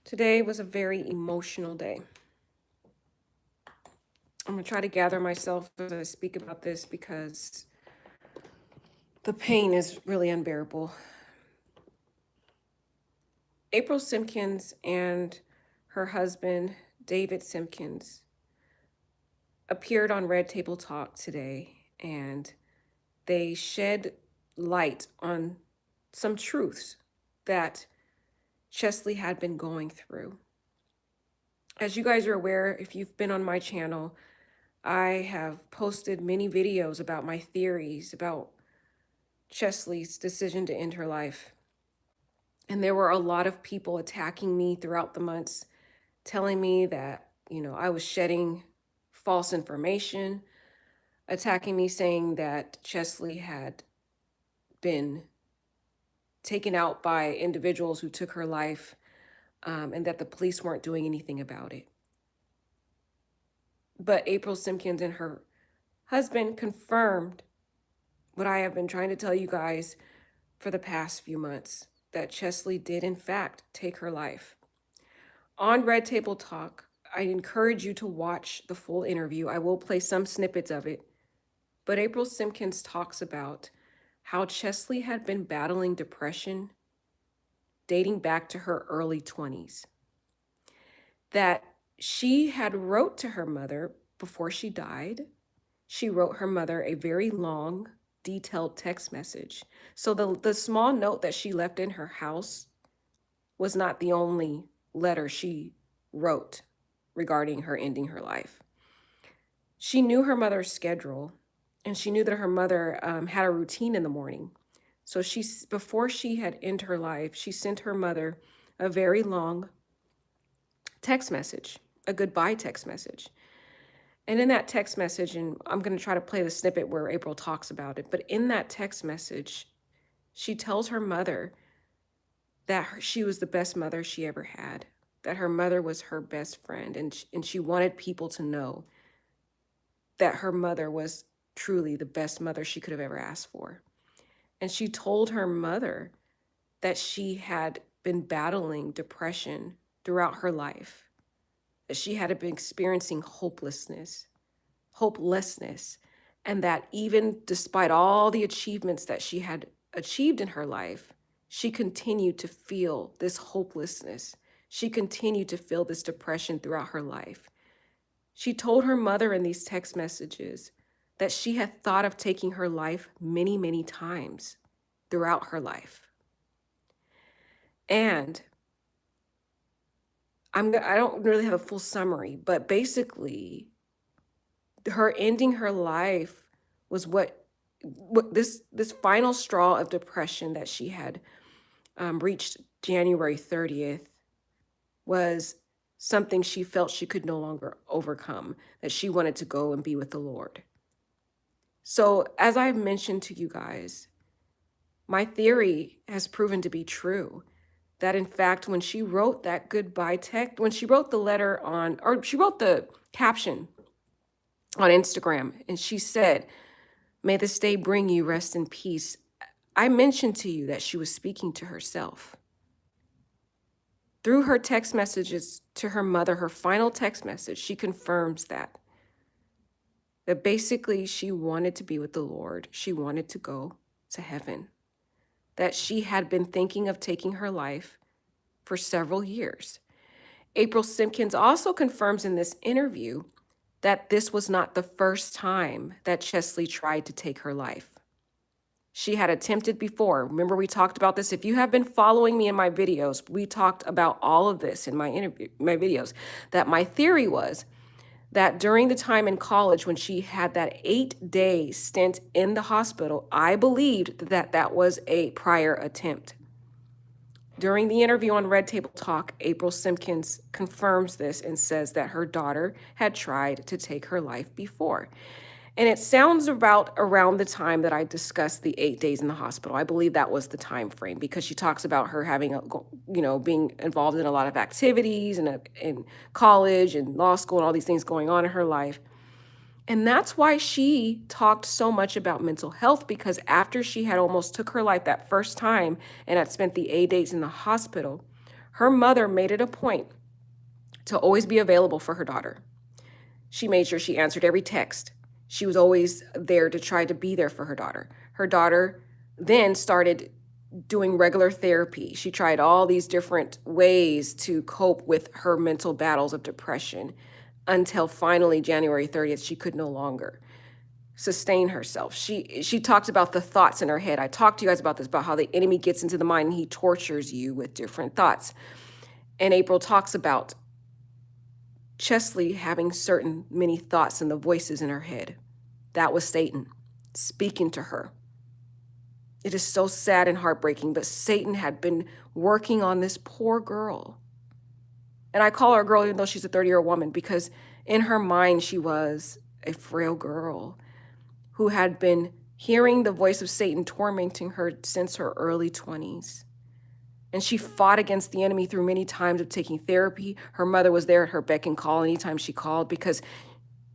Today was a very emotional day. I'm going to try to gather myself as I speak about this because the pain is really unbearable. April Simpkins and her husband, David Simpkins, appeared on Red Table Talk today, and they shed light on some truths that Cheslie had been going through. As you guys are aware, if you've been on my channel, I have posted many videos about my theories about Cheslie's decision to end her life. And there were a lot of people attacking me throughout the months, telling me that, I was shedding false information, attacking me, saying that Chesley had been taken out by individuals who took her life, and that the police weren't doing anything about it. But April Simpkins and her husband confirmed what I have been trying to tell you guys for the past few months, that Cheslie did in fact take her life. On Red Table Talk, I encourage you to watch the full interview. I will play some snippets of it. But April Simpkins talks about how Cheslie had been battling depression dating back to her early 20s. That she had wrote to her mother before she died. She wrote her mother a very long, detailed text message. So the small note that she left in her house was not the only letter she wrote regarding her ending her life. She knew her mother's schedule, and she knew that her mother had a routine in the morning. So before she had ended her life, she sent her mother a very long text message, a goodbye text message. And in that text message, and I'm going to try to play the snippet where April talks about it, but in that text message, she tells her mother that she was the best mother she ever had, that her mother was her best friend, and she wanted people to know that her mother was truly the best mother she could have ever asked for. And she told her mother that she had been battling depression throughout her life, that she had been experiencing hopelessness, and that even despite all the achievements that she had achieved in her life, she continued to feel this hopelessness. She continued to feel this depression throughout her life. She told her mother in these text messages that she had thought of taking her life many, many times throughout her life. And I don't really have a full summary, but basically her ending her life was what this final straw of depression that she had reached January 30th was something she felt she could no longer overcome, that she wanted to go and be with the Lord. So as I've mentioned to you guys, my theory has proven to be true, that in fact, when she wrote that goodbye text, when she wrote the letter she wrote the caption on Instagram, and she said, "May this day bring you rest and peace," I mentioned to you that she was speaking to herself. Through her text messages to her mother, her final text message, she confirms that basically she wanted to be with the Lord. She wanted to go to heaven, that she had been thinking of taking her life for several years. April Simpkins also confirms in this interview that this was not the first time that Cheslie tried to take her life. She had attempted before. Remember, we talked about this. If you have been following me in my videos, we talked about all of this in my videos, that my theory was that during the time in college when she had that 8-day stint in the hospital, I believed that that was a prior attempt. During the interview on Red Table Talk, April Simpkins confirms this and says that her daughter had tried to take her life before. And it sounds about around the time that I discussed the 8 days in the hospital. I believe that was the time frame, because she talks about her having, being involved in a lot of activities and in college and law school and all these things going on in her life. And that's why she talked so much about mental health, because after she had almost took her life that first time and had spent the 8 days in the hospital, her mother made it a point to always be available for her daughter. She made sure she answered every text. She was always there to try to be there for her daughter. Her daughter then started doing regular therapy. She tried all these different ways to cope with her mental battles of depression until finally January 30th, she could no longer sustain herself. She talked about the thoughts in her head. I talked to you guys about this, about how the enemy gets into the mind and he tortures you with different thoughts. And April talks about Cheslie having certain many thoughts and the voices in her head. That was Satan speaking to her. It is so sad and heartbreaking, but Satan had been working on this poor girl. And I call her a girl even though she's a 30-year-old woman, because in her mind she was a frail girl who had been hearing the voice of Satan tormenting her since her early 20s. And she fought against the enemy through many times of taking therapy. Her mother was there at her beck and call anytime she called, because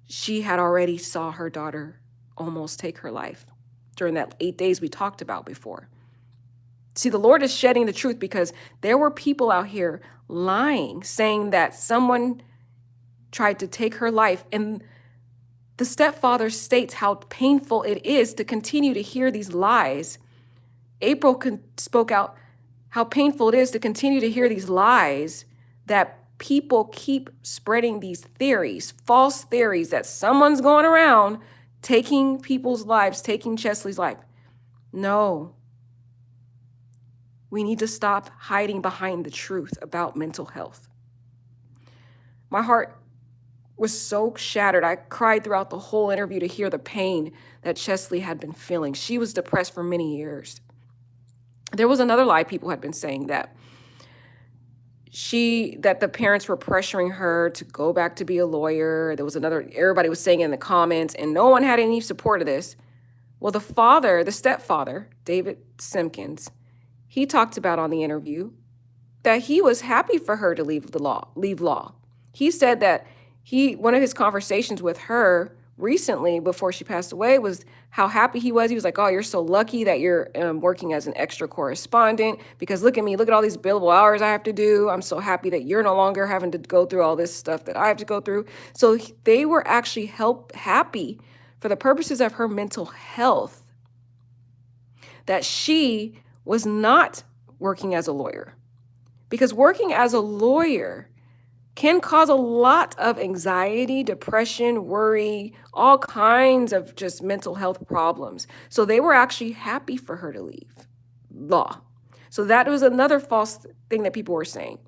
she had already saw her daughter almost take her life during that 8 days we talked about before. See, the Lord is shedding the truth, because there were people out here lying, saying that someone tried to take her life. And the stepfather states how painful it is to continue to hear these lies. April spoke out how painful it is to continue to hear these lies, that people keep spreading these theories, false theories, that someone's going around taking people's lives, taking Cheslie's life. No. We need to stop hiding behind the truth about mental health. My heart was so shattered. I cried throughout the whole interview to hear the pain that Cheslie had been feeling. She was depressed for many years. There was another lie people had been saying, that the parents were pressuring her to go back to be a lawyer. There was another, everybody was saying in the comments, and no one had any support of this. Well, the stepfather, David Simpkins, he talked about on the interview that he was happy for her to leave law. He said that one of his conversations with her recently before she passed away was how happy he was. He was like, oh, you're so lucky that you're working as an extra correspondent, because look at me, look at all these billable hours I have to do. I'm so happy that you're no longer having to go through all this stuff that I have to go through. So they were actually happy for the purposes of her mental health that she was not working as a lawyer, because working as a lawyer can cause a lot of anxiety, depression, worry, all kinds of just mental health problems. So they were actually happy for her to leave law. So that was another false thing that people were saying.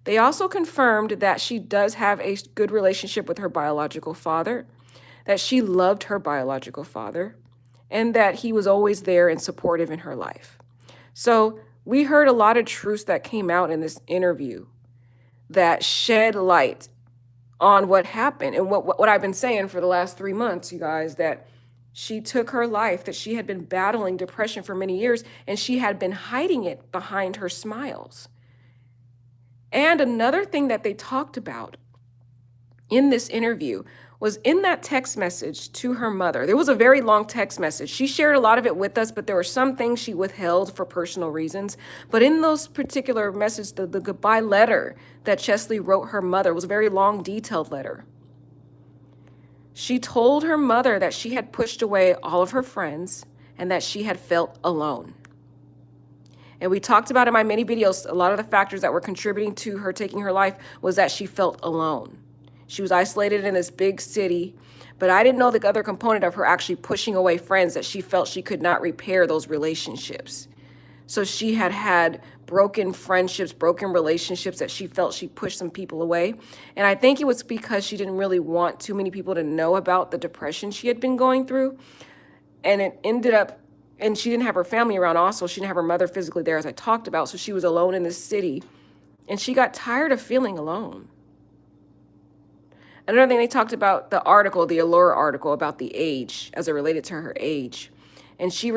They also confirmed that she does have a good relationship with her biological father, that she loved her biological father, and that he was always there and supportive in her life. So we heard a lot of truths that came out in this interview that shed light on what happened. And what I've been saying for the last 3 months, you guys, that she took her life, that she had been battling depression for many years, and she had been hiding it behind her smiles. And another thing that they talked about in this interview was in that text message to her mother. There was a very long text message. She shared a lot of it with us, but there were some things she withheld for personal reasons. But in those particular messages, the goodbye letter that Cheslie wrote her mother was a very long, detailed letter. She told her mother that she had pushed away all of her friends and that she had felt alone. And we talked about in my many videos, a lot of the factors that were contributing to her taking her life was that she felt alone. She was isolated in this big city, but I didn't know the other component of her actually pushing away friends, that she felt she could not repair those relationships. So she had broken friendships, broken relationships, that she felt she pushed some people away. And I think it was because she didn't really want too many people to know about the depression she had been going through. And it ended up, and she didn't have her family around also. She didn't have her mother physically there, as I talked about. So she was alone in this city, and she got tired of feeling alone. Another thing, they talked about the article, the Allure article, about the age as it related to her age. And she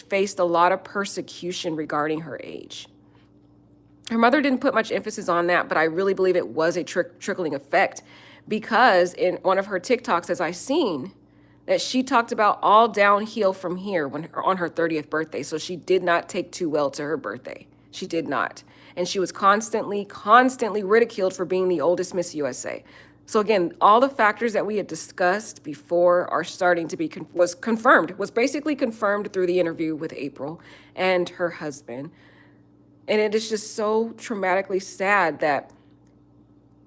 faced a lot of persecution regarding her age. Her mother didn't put much emphasis on that, but I really believe it was a trickling effect, because in one of her TikToks, as I seen, that she talked about all downhill from here on her 30th birthday. So she did not take too well to her birthday. She did not. And she was constantly ridiculed for being the oldest Miss USA. So again, all the factors that we had discussed before are starting to be was basically confirmed through the interview with April and her husband. And it is just so traumatically sad that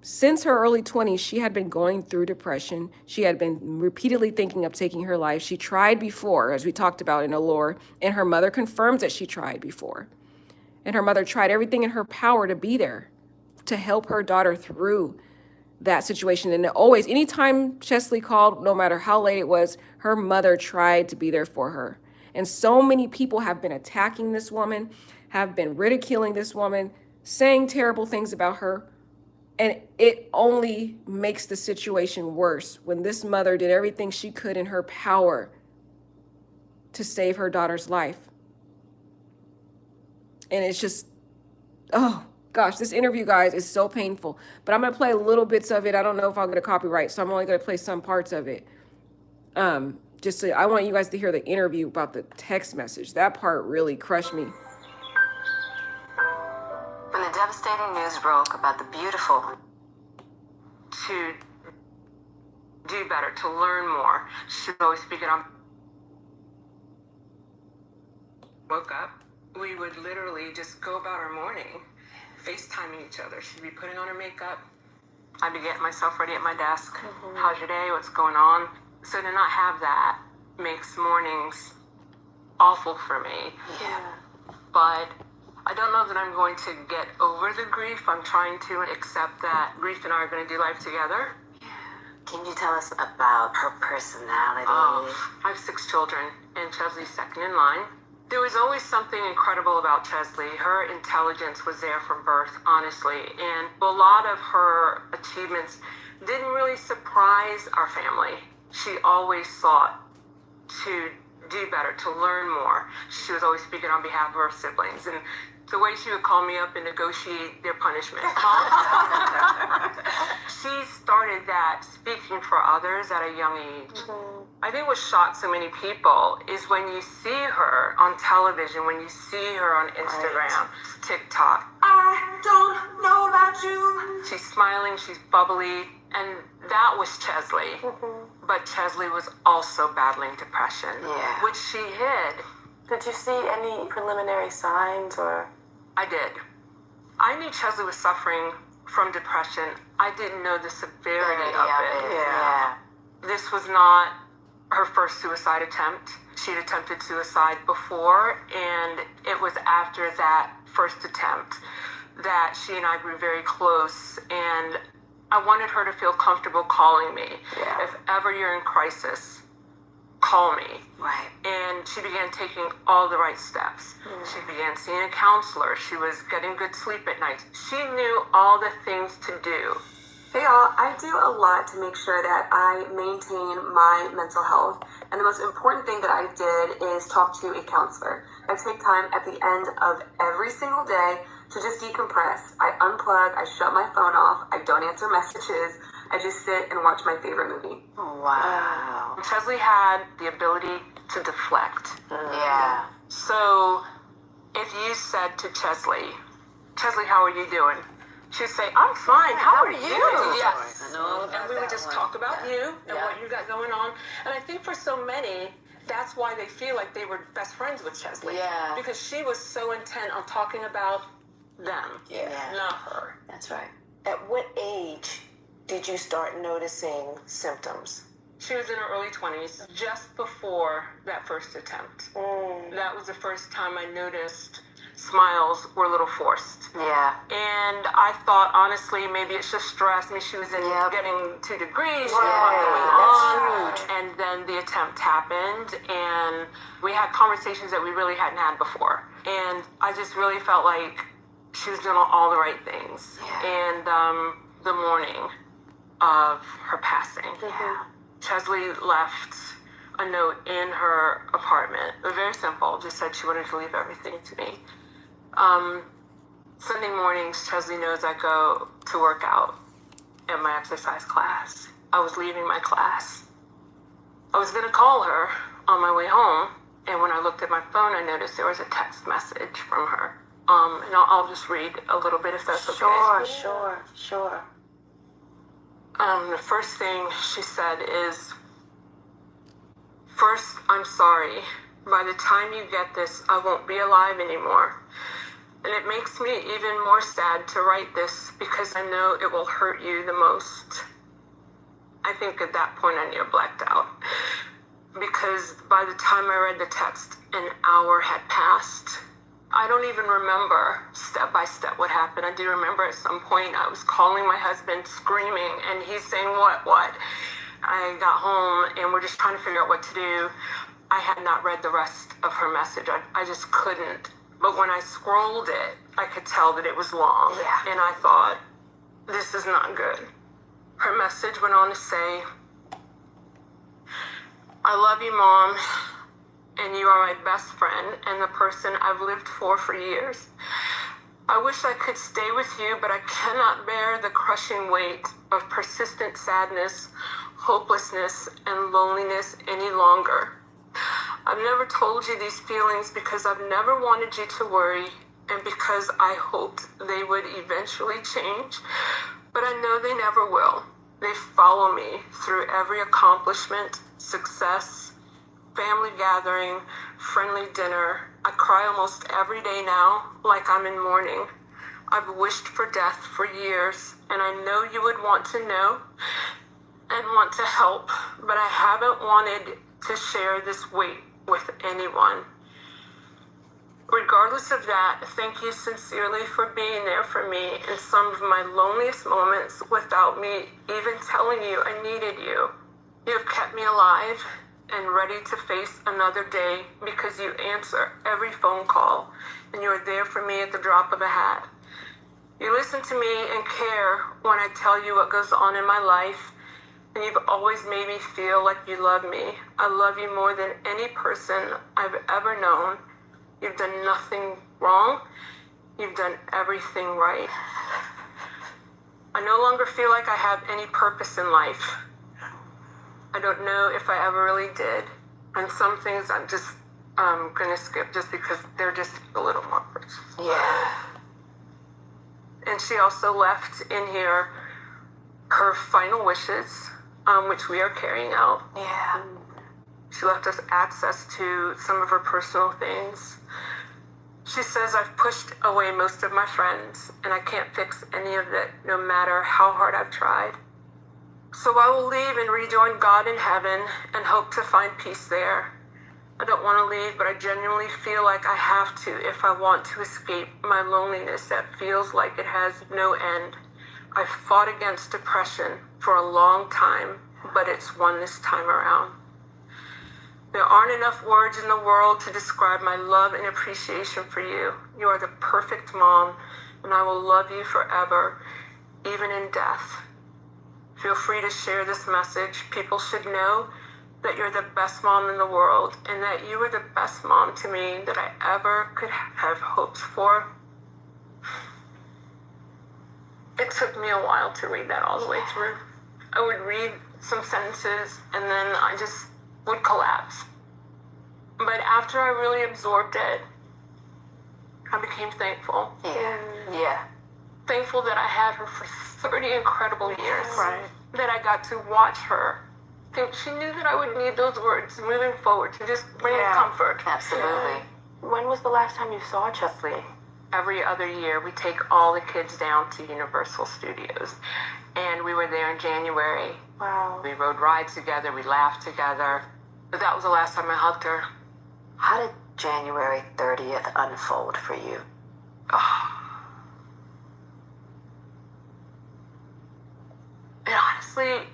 since her early 20s, she had been going through depression. She had been repeatedly thinking of taking her life. She tried before, as we talked about in Allure, and her mother confirms that she tried before. And her mother tried everything in her power to be there, to help her daughter through that situation. And always, anytime Cheslie called, no matter how late it was, her mother tried to be there for her. And so many people have been attacking this woman, have been ridiculing this woman, saying terrible things about her. And it only makes the situation worse when this mother did everything she could in her power to save her daughter's life. And it's just, oh gosh, this interview, guys, is so painful. But I'm going to play little bits of it. I don't know if I'll get a copyright, so I'm only going to play some parts of it. Just so I want you guys to hear the interview about the text message. That part really crushed me. When the devastating news broke about the beautiful, to do better, to learn more, she would always speak it on. Woke up, we would literally just go about our morning, FaceTiming each other. She'd be putting on her makeup. I'd be getting myself ready at my desk. How's your day? What's going on? So to not have that makes mornings awful for me. yeah, But I don't know that I'm going to get over the grief. I'm trying to accept that grief and I are going to do life together. can you tell us about her personality? I have 6 children, and Cheslie's second in line. There was always something incredible about Cheslie. Her intelligence was there from birth, honestly, and a lot of her achievements didn't really surprise our family. She always sought to do better, to learn more. She was always speaking on behalf of her siblings, and the way she would call me up and negotiate their punishment. She started that speaking for others at a young age. I think what shocked so many people is when you see her on television, when you see her on Instagram, TikTok. I don't know about you. She's smiling, she's bubbly, and that was Cheslie. But Cheslie was also battling depression, Yeah. which she hid. Did you see any preliminary signs or? I did. I knew Cheslie was suffering from depression. I didn't know the severity of it. Yeah. This was not her first suicide attempt. She'd attempted suicide before, and it was after that first attempt that she and I grew very close, and I wanted her to feel comfortable calling me. Yeah. If ever you're in crisis, call me. Right. And she began taking all the right steps. She began seeing a counselor. She was getting good sleep at night. She knew all the things to do. Hey y'all, I do a lot to make sure that I maintain my mental health. And the most important thing that I did is talk to a counselor. I take time at the end of every single day to just decompress. I unplug, I shut my phone off, I don't answer messages. I just sit and watch my favorite movie. Wow. Cheslie had the ability to deflect. Yeah. So if you said to Cheslie, how are you doing? She'd say, I'm fine. How are you? Yes. I know all about And we would that just one. talk about you and Yeah. what you got going on. And I think for so many, that's why they feel like they were best friends with Cheslie. Yeah. Because she was so intent on talking about them, Yeah. not her. That's right. At what age did you start noticing symptoms? She was in her early 20s, just before that first attempt. That was the first time I noticed smiles were a little forced. Yeah. And I thought, honestly, maybe it's just stress. I mean, she was in Yep. getting 2 degrees. Right. That's huge. And then the attempt happened, and we had conversations that we really hadn't had before. And I just really felt like she was doing all the right things. Yeah. And the morning of her passing, Cheslie left a note in her apartment. It was very simple, just said she wanted to leave everything to me. Sunday mornings, Cheslie knows I go to work out at my exercise class. I was leaving my class. I was gonna call her on my way home, and when I looked at my phone, I noticed there was a text message from her. And I'll just read a little bit if that's okay. Sure. The first thing she said is, "First, I'm sorry. By the time you get this, I won't be alive anymore. And it makes me even more sad to write this because I know it will hurt you the most." I think at that point I near blacked out because by the time I read the text, an hour had passed. I don't even remember step by step what happened. I do remember at some point I was calling my husband screaming and he's saying, what? I got home and we're just trying to figure out what to do. I had not read the rest of her message. I just couldn't. But when I scrolled it, I could tell that it was long. Yeah. And I thought, this is not good. Her message went on to say, "I love you, Mom, and you are my best friend and the person I've lived for years. I wish I could stay with you, but I cannot bear the crushing weight of persistent sadness, hopelessness, and loneliness any longer. I've never told you these feelings because I've never wanted you to worry and because I hoped they would eventually change, but I know they never will. They follow me through every accomplishment, success, family gathering, friendly dinner. I cry almost every day now, like I'm in mourning. I've wished for death for years, and I know you would want to know and want to help, but I haven't wanted to share this weight with anyone. Regardless of that, thank you sincerely for being there for me in some of my loneliest moments without me even telling you I needed you. You have kept me alive and ready to face another day because you answer every phone call and you are there for me at the drop of a hat. You listen to me and care when I tell you what goes on in my life, and you've always made me feel like you love me. I love you more than any person I've ever known. You've done nothing wrong. You've done everything right. I no longer feel like I have any purpose in life. I don't know if I ever really did. And some things I'm just going to skip just because they're just a little more personal. Yeah. And she also left in here her final wishes, which we are carrying out. Yeah. She left us access to some of her personal things. She says, I've pushed away most of my friends, and I can't fix any of it, no matter how hard I've tried. So I will leave and rejoin God in heaven and hope to find peace there. I don't want to leave, but I genuinely feel like I have to if I want to escape my loneliness that feels like it has no end. I've fought against depression for a long time, but it's won this time around. There aren't enough words in the world to describe my love and appreciation for you. You are the perfect mom, and I will love you forever, even in death. Feel free to share this message. People should know that you're the best mom in the world, and that you were the best mom to me that I ever could have hoped for. It took me a while to read that all the way through. I would read some sentences, and then I just would collapse. But after I really absorbed it, I became thankful. Yeah. Thankful that I had her for 30 incredible years. Right. That I got to watch her. Think she knew that I would need those words moving forward to just bring comfort. Absolutely. When was the last time you saw Cheslie? Every other year, we take all the kids down to Universal Studios. And we were there in January. Wow. We rode rides together, we laughed together. But that was the last time I hugged her. How did January 30th unfold for you? It honestly,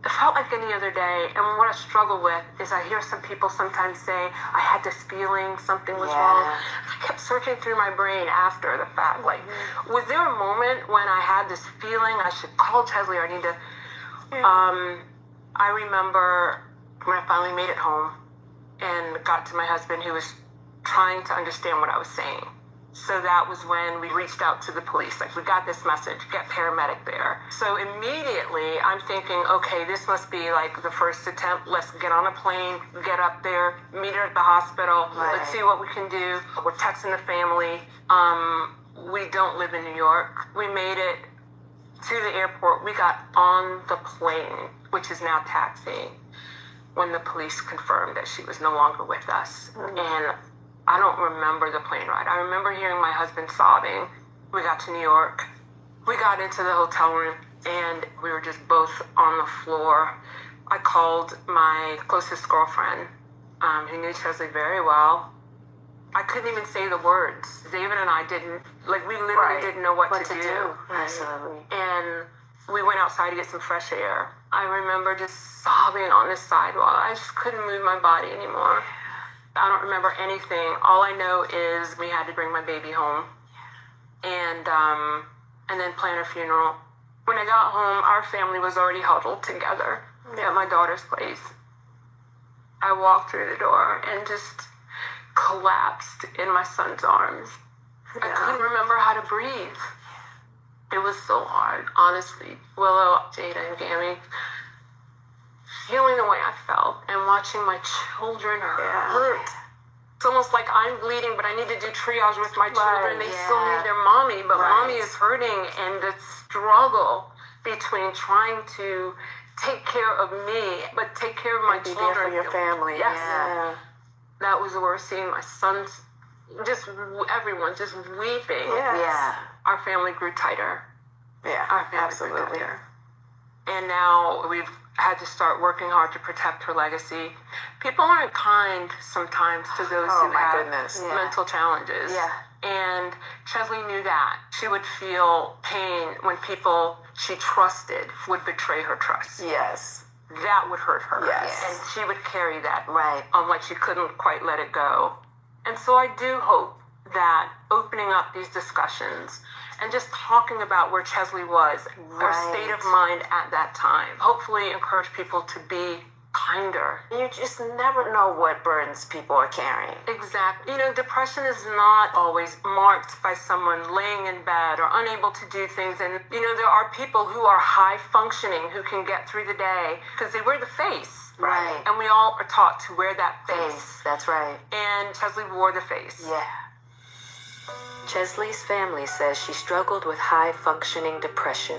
it felt like any other day. And what I struggle with is I hear some people sometimes say, I had this feeling something was wrong. I kept searching through my brain after the fact. Like, was there a moment when I had this feeling I should call Cheslie or I need to... I remember when I finally made it home and got to my husband, who was trying to understand what I was saying. So that was when we reached out to the police. Like, we got this message, get paramedic there. So immediately I'm thinking, okay, this must be like the first attempt. Let's get on a plane, get up there, meet her at the hospital. Right. Let's see what we can do. We're texting the family. We don't live in New York. We made it to the airport. We got on the plane, which is now taxiing, when the police confirmed that she was no longer with us. And I don't remember the plane ride. I remember hearing my husband sobbing. We got to New York. We got into the hotel room and we were just both on the floor. I called my closest girlfriend, who knew Cheslie very well. I couldn't even say the words. David and I didn't, like, we literally didn't know what to do. Absolutely. And we went outside to get some fresh air. I remember just sobbing on the sidewalk. I just couldn't move my body anymore. I don't remember anything. All I know is we had to bring my baby home and then plan her funeral. When I got home, our family was already huddled together at my daughter's place. I walked through the door and just collapsed in my son's arms. I couldn't remember how to breathe. It was so hard, honestly. Willow, Jada, and Gammy, feeling the way I felt and watching my children hurt. It's almost like I'm bleeding, but I need to do triage with my children. They still need their mommy, but mommy is hurting, and the struggle between trying to take care of me, but take care of my Be children. there for your family. Yes. Yeah. That was the worst, seeing my sons, just everyone just weeping. Yeah. Our family grew tighter. Yeah. Our family grew Absolutely. tighter. And now we've had to start working hard to protect her legacy. People aren't kind sometimes to those Oh, who my have goodness. mental challenges. Yeah. And Cheslie knew that. She would feel pain when people she trusted would betray her trust. Yes. That would hurt her. Yes. And she would carry that Right. like she couldn't quite let it go. And so I do hope that opening up these discussions and just talking about where Cheslie was, her state of mind at that time, hopefully encourage people to be kinder. You just never know what burdens people are carrying. Exactly. You know, depression is not always marked by someone laying in bed or unable to do things. And, you know, there are people who are high functioning who can get through the day because they wear the face. Right. And we all are taught to wear that face. That's right. And Cheslie wore the face. Yeah. Cheslie's family says she struggled with high-functioning depression.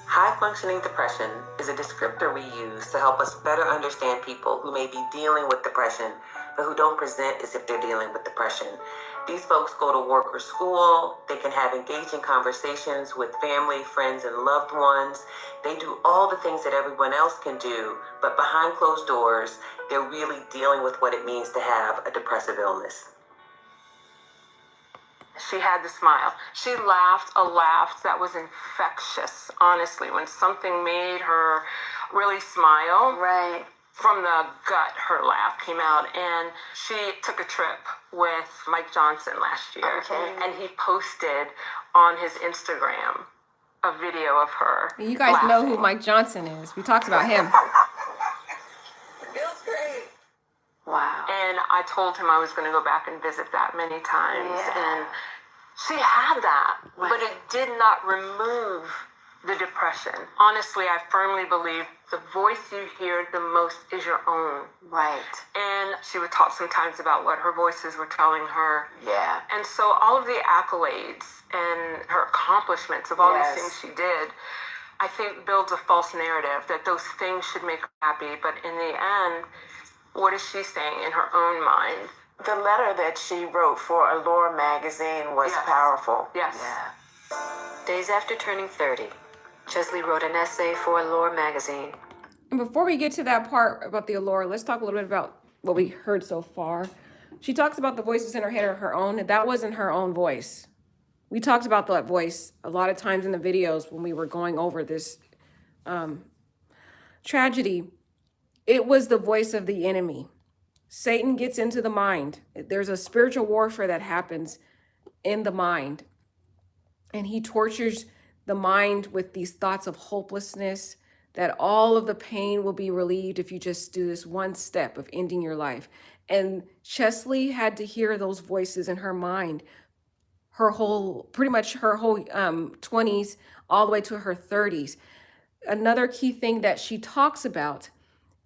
High-functioning depression is a descriptor we use to help us better understand people who may be dealing with depression, but who don't present as if they're dealing with depression. These folks go to work or school. They can have engaging conversations with family, friends, and loved ones. They do all the things that everyone else can do, but behind closed doors, they're really dealing with what it means to have a depressive illness. She had the smile. She laughed a laugh that was infectious, honestly. When something made her really smile, Right. from the gut, her laugh came out. And she took a trip with Mike Johnson last year. Okay. And he posted on his Instagram a video of her. You guys know who laughing. Mike Johnson is. We talked about him. Feels great. Wow. And I told him I was going to go back and visit that many times. Yeah. And she had that, but it did not remove the depression. Honestly, I firmly believe the voice you hear the most is your own. Right. And she would talk sometimes about what her voices were telling her. Yeah. And so all of the accolades and her accomplishments of all Yes. these things she did, I think builds a false narrative that those things should make her happy. But in the end, what is she saying in her own mind? The letter that she wrote for Allure magazine was Yes. powerful. Yes. Yeah. Days after turning 30, Cheslie wrote an essay for Allure magazine. And before we get to that part about the allure, let's talk a little bit about what we heard so far. She talks about the voices in her head are her own, and that wasn't her own voice. We talked about that voice a lot of times in the videos when we were going over this tragedy. It was the voice of the enemy. Satan gets into the mind. There's a spiritual warfare that happens in the mind. And he tortures the mind with these thoughts of hopelessness, that all of the pain will be relieved if you just do this one step of ending your life. And Cheslie had to hear those voices in her mind pretty much her whole 20s all the way to her 30s. Another key thing that she talks about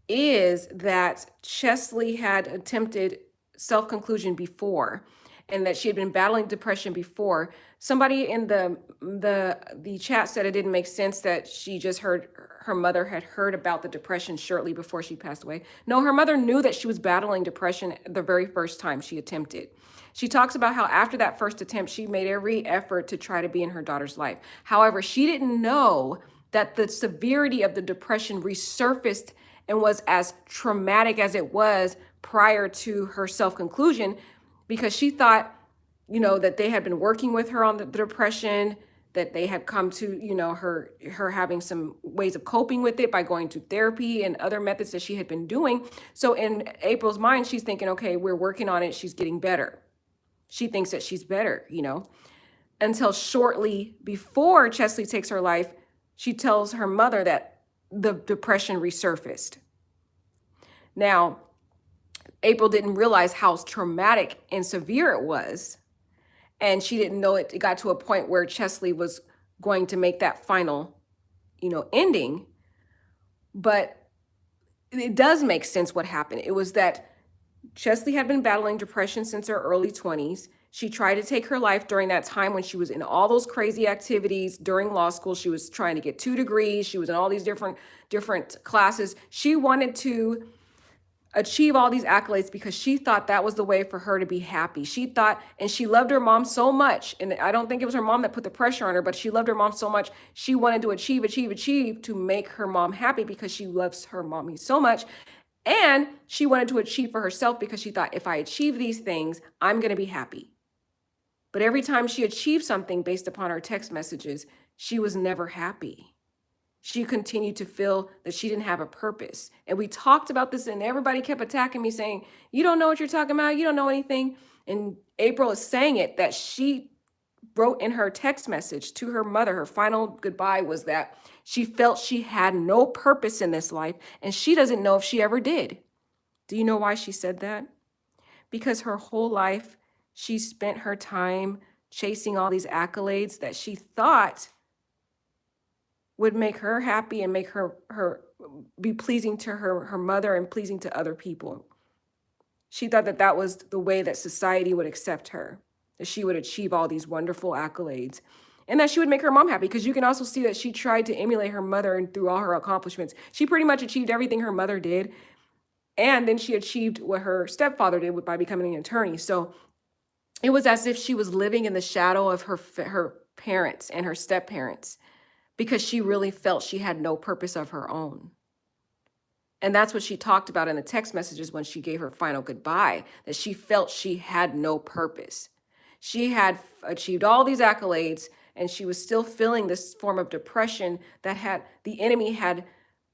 is that Cheslie had attempted self-conclusion before, and that she had been battling depression before. Somebody in the chat said it didn't make sense that she just heard her mother had heard about the depression shortly before she passed away. No, her mother knew that she was battling depression the very first time she attempted. She talks about how after that first attempt, she made every effort to try to be in her daughter's life. However, she didn't know that the severity of the depression resurfaced and was as traumatic as it was prior to her self-conclusion, because she thought, that they had been working with her on the depression, that they had come to, her having some ways of coping with it by going to therapy and other methods that she had been doing. So in April's mind, she's thinking, okay, we're working on it. She's getting better. She thinks that she's better, until shortly before Cheslie takes her life, she tells her mother that the depression resurfaced. Now, April didn't realize how traumatic and severe it was. And she didn't know it got to a point where Cheslie was going to make that final, ending. But it does make sense what happened. It was that Cheslie had been battling depression since her early 20s. She tried to take her life during that time when she was in all those crazy activities during law school. She was trying to get 2 degrees. She was in all these different classes. She wanted to achieve all these accolades because she thought that was the way for her to be happy. She thought, and she loved her mom so much, and I don't think it was her mom that put the pressure on her, but she loved her mom so much. She wanted to achieve to make her mom happy because she loves her mommy so much. And she wanted to achieve for herself because she thought, if I achieve these things, I'm going to be happy. But every time she achieved something based upon her text messages, she was never happy. She continued to feel that she didn't have a purpose. And we talked about this, and everybody kept attacking me saying, you don't know what you're talking about. You don't know anything. And April is saying it, that she wrote in her text message to her mother, her final goodbye was that she felt she had no purpose in this life, and she doesn't know if she ever did. Do you know why she said that? Because her whole life, she spent her time chasing all these accolades that she thought would make her happy and make her be pleasing to her mother and pleasing to other people. She thought that that was the way that society would accept her, that she would achieve all these wonderful accolades, and that she would make her mom happy. Because you can also see that she tried to emulate her mother, and through all her accomplishments, she pretty much achieved everything her mother did. And then she achieved what her stepfather did by becoming an attorney. So it was as if she was living in the shadow of her parents and her step-parents, because she really felt she had no purpose of her own. And that's what she talked about in the text messages when she gave her final goodbye, that she felt she had no purpose. She had achieved all these accolades, and she was still feeling this form of depression that the enemy had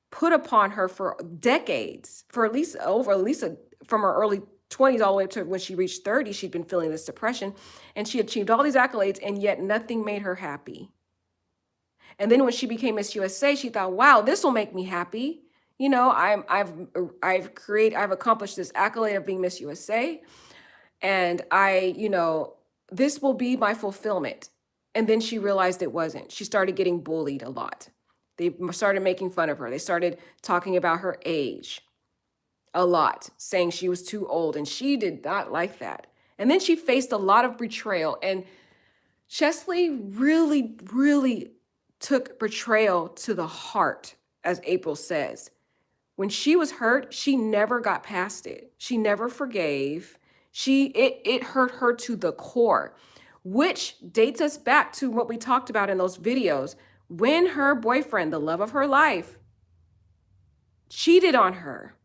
put upon her for decades, from her early 20s all the way to when she reached 30, she'd been feeling this depression, and she achieved all these accolades, and yet nothing made her happy. And then when she became Miss USA, she thought, wow, this will make me happy. I've accomplished this accolade of being Miss USA, and this will be my fulfillment. And then she realized it wasn't. She started getting bullied a lot. They started making fun of her. They started talking about her age a lot, saying she was too old, and she did not like that. And then she faced a lot of betrayal, and Cheslie really, really took betrayal to the heart, as April says. When she was hurt, she never got past it. She never forgave. It hurt her to the core, which dates us back to what we talked about in those videos. When her boyfriend, the love of her life, cheated on her,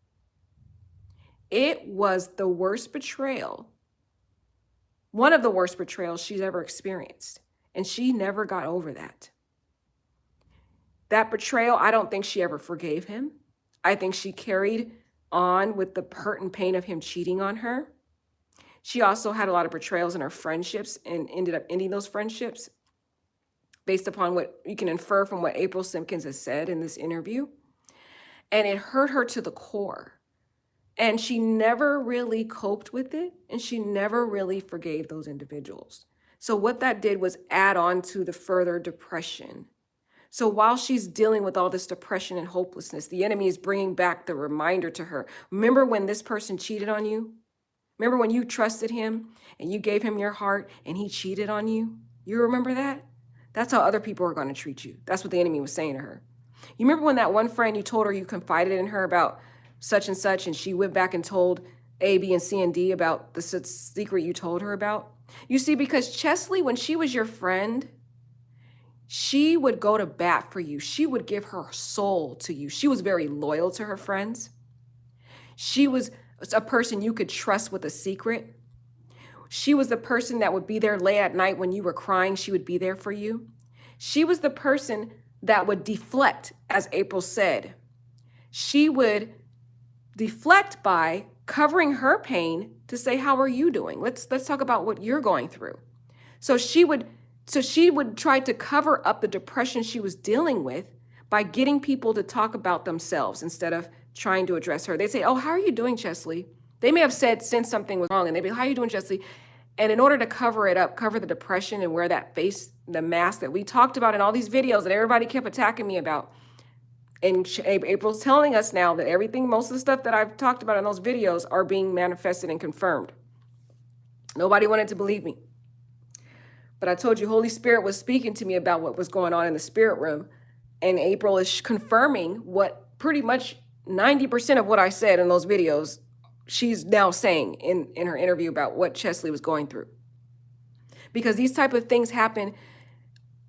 it was the worst betrayal, one of the worst betrayals she's ever experienced. And she never got over that. That betrayal, I don't think she ever forgave him. I think she carried on with the hurt and pain of him cheating on her. She also had a lot of betrayals in her friendships and ended up ending those friendships based upon what you can infer from what April Simpkins has said in this interview. And it hurt her to the core. And she never really coped with it, and she never really forgave those individuals. So what that did was add on to the further depression. So while she's dealing with all this depression and hopelessness, the enemy is bringing back the reminder to her. Remember when this person cheated on you? Remember when you trusted him and you gave him your heart and he cheated on you? You remember that? That's how other people are going to treat you. That's what the enemy was saying to her. You remember when that one friend you told her you confided in her about such and she went back and told A, B, and C, and D about the secret you told her about? You see, because Cheslie, when she was your friend, she would go to bat for you. She would give her soul to you. She was very loyal to her friends. She was a person you could trust with a secret. She was the person that would be there late at night when you were crying. She would be there for you. She was the person that would deflect, as April said. She would deflect by covering her pain to say, how are you doing? Let's talk about what you're going through. So she would try to cover up the depression she was dealing with by getting people to talk about themselves instead of trying to address her. They'd say, oh, how are you doing, Cheslie? They may have said since something was wrong, and they'd be, how are you doing, Cheslie? And in order to cover it up, cover the depression and wear that face, the mask that we talked about in all these videos that everybody kept attacking me about. And April's telling us now that everything, most of the stuff that I've talked about in those videos are being manifested and confirmed. Nobody wanted to believe me. But I told you, Holy Spirit was speaking to me about what was going on in the spirit room. And April is confirming what pretty much 90% of what I said in those videos, she's now saying in her interview about what Cheslie was going through. Because these type of things happen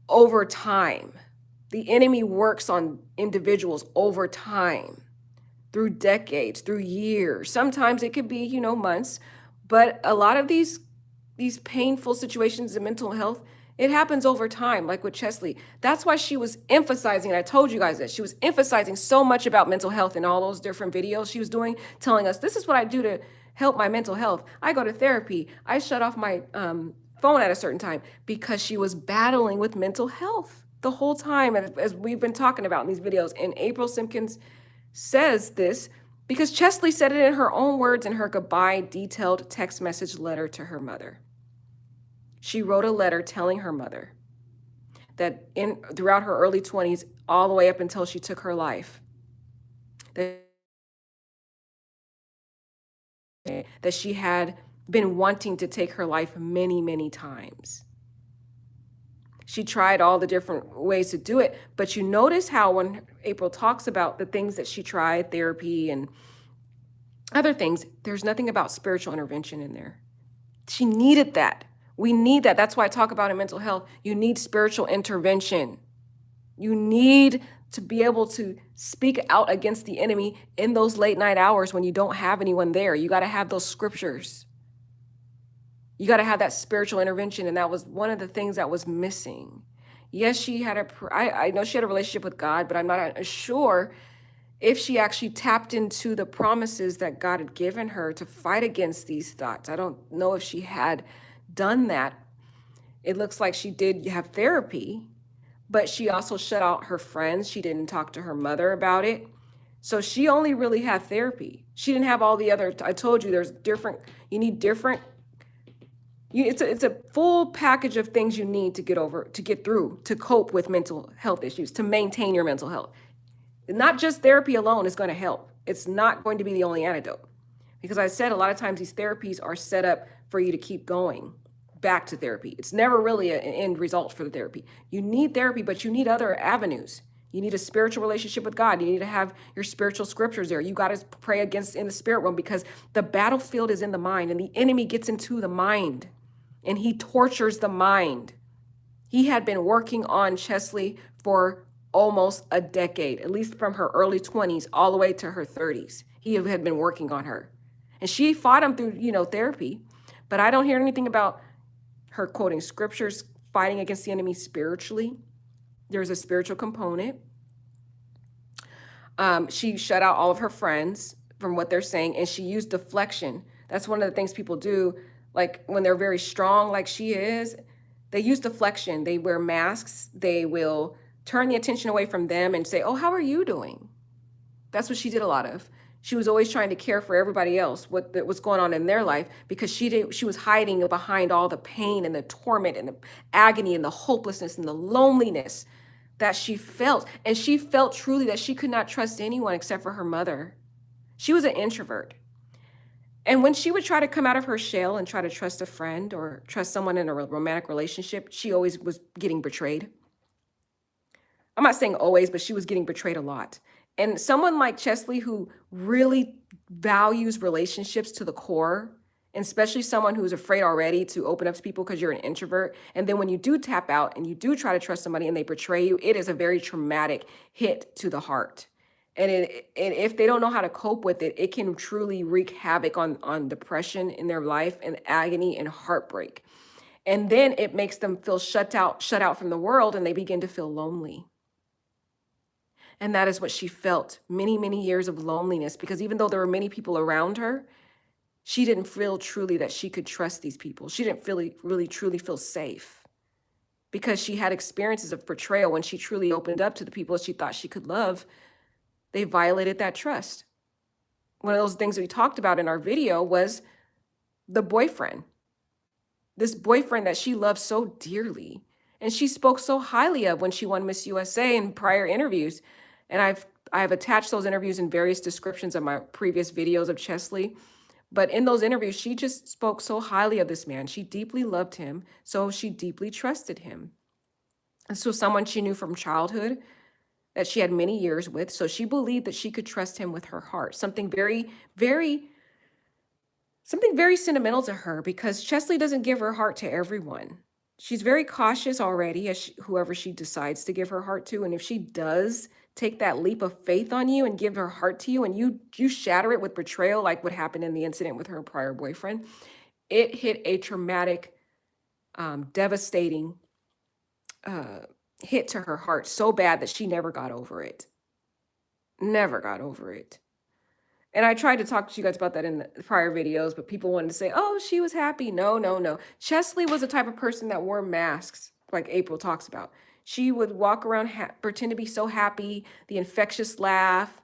over time. The enemy works on individuals over time, through decades, through years. Sometimes it could be, months, but a lot of these painful situations in mental health, it happens over time, like with Cheslie. That's why she was emphasizing, and I told you guys that, she was emphasizing so much about mental health in all those different videos she was doing, telling us, this is what I do to help my mental health. I go to therapy. I shut off my phone at a certain time, because she was battling with mental health the whole time, as we've been talking about in these videos. And April Simpkins says this because Cheslie said it in her own words in her goodbye detailed text message letter to her mother. She wrote a letter telling her mother that throughout her early 20s, all the way up until she took her life, that she had been wanting to take her life many, many times. She tried all the different ways to do it, but you notice how when April talks about the things that she tried, therapy and other things, there's nothing about spiritual intervention in there. She needed that. We need that. That's why I talk about in mental health. You need spiritual intervention. You need to be able to speak out against the enemy in those late night hours when you don't have anyone there. You got to have those scriptures. You got to have that spiritual intervention. And that was one of the things that was missing. Yes, she had I know she had a relationship with God, but I'm not sure if she actually tapped into the promises that God had given her to fight against these thoughts. I don't know if she had done that. It looks like she did have therapy, but she also shut out her friends. She didn't talk to her mother about it. So she only really had therapy. She didn't have all the other, I told you you need different, it's a full package of things you need to get through, to cope with mental health issues, to maintain your mental health. Not just therapy alone is going to help. It's not going to be the only antidote. Because I said a lot of times these therapies are set up for you to keep going back to therapy. It's never really an end result for the therapy. You need therapy, but you need other avenues. You need a spiritual relationship with God. You need to have your spiritual scriptures there. You got to pray against in the spirit realm, because the battlefield is in the mind, and the enemy gets into the mind and he tortures the mind. He had been working on Cheslie for almost a decade, at least from her early 20s all the way to her 30s. He had been working on her. And she fought him through, therapy. But I don't hear anything about her quoting scriptures, fighting against the enemy spiritually. There's a spiritual component. She shut out all of her friends from what they're saying, and she used deflection. That's one of the things people do, like when they're very strong, like she is. They use deflection. They wear masks. They will turn the attention away from them and say, oh, how are you doing? That's what she did a lot of. She was always trying to care for everybody else, what's going on in their life, because she was hiding behind all the pain and the torment and the agony and the hopelessness and the loneliness that she felt. And she felt truly that she could not trust anyone except for her mother. She was an introvert. And when she would try to come out of her shell and try to trust a friend or trust someone in a romantic relationship, she always was getting betrayed. I'm not saying always, but she was getting betrayed a lot. And someone like Cheslie, who really values relationships to the core, and especially someone who's afraid already to open up to people because you're an introvert. And then when you do tap out and you do try to trust somebody and they betray you, it is a very traumatic hit to the heart. And if they don't know how to cope with it, it can truly wreak havoc on depression in their life and agony and heartbreak. And then it makes them feel shut out from the world, and they begin to feel lonely. And that is what she felt, many, many years of loneliness, because even though there were many people around her, she didn't feel truly that she could trust these people. She didn't really truly feel safe, because she had experiences of betrayal. When she truly opened up to the people that she thought she could love, they violated that trust. One of those things we talked about in our video was the boyfriend. This boyfriend that she loved so dearly, and she spoke so highly of when she won Miss USA in prior interviews. And I've attached those interviews in various descriptions of my previous videos of Cheslie. But in those interviews, she just spoke so highly of this man. She deeply loved him, so she deeply trusted him. And so someone she knew from childhood that she had many years with, so she believed that she could trust him with her heart. Something very sentimental to her, because Cheslie doesn't give her heart to everyone. She's very cautious already as whoever she decides to give her heart to. And if she does take that leap of faith on you and give her heart to you, and you shatter it with betrayal, like what happened in the incident with her prior boyfriend, it hit a traumatic, devastating hit to her heart so bad that she never got over it. Never got over it. And I tried to talk to you guys about that in the prior videos, but people wanted to say, oh, she was happy. No. Cheslie was the type of person that wore masks, like April talks about. She would walk around, pretend to be so happy, the infectious laugh,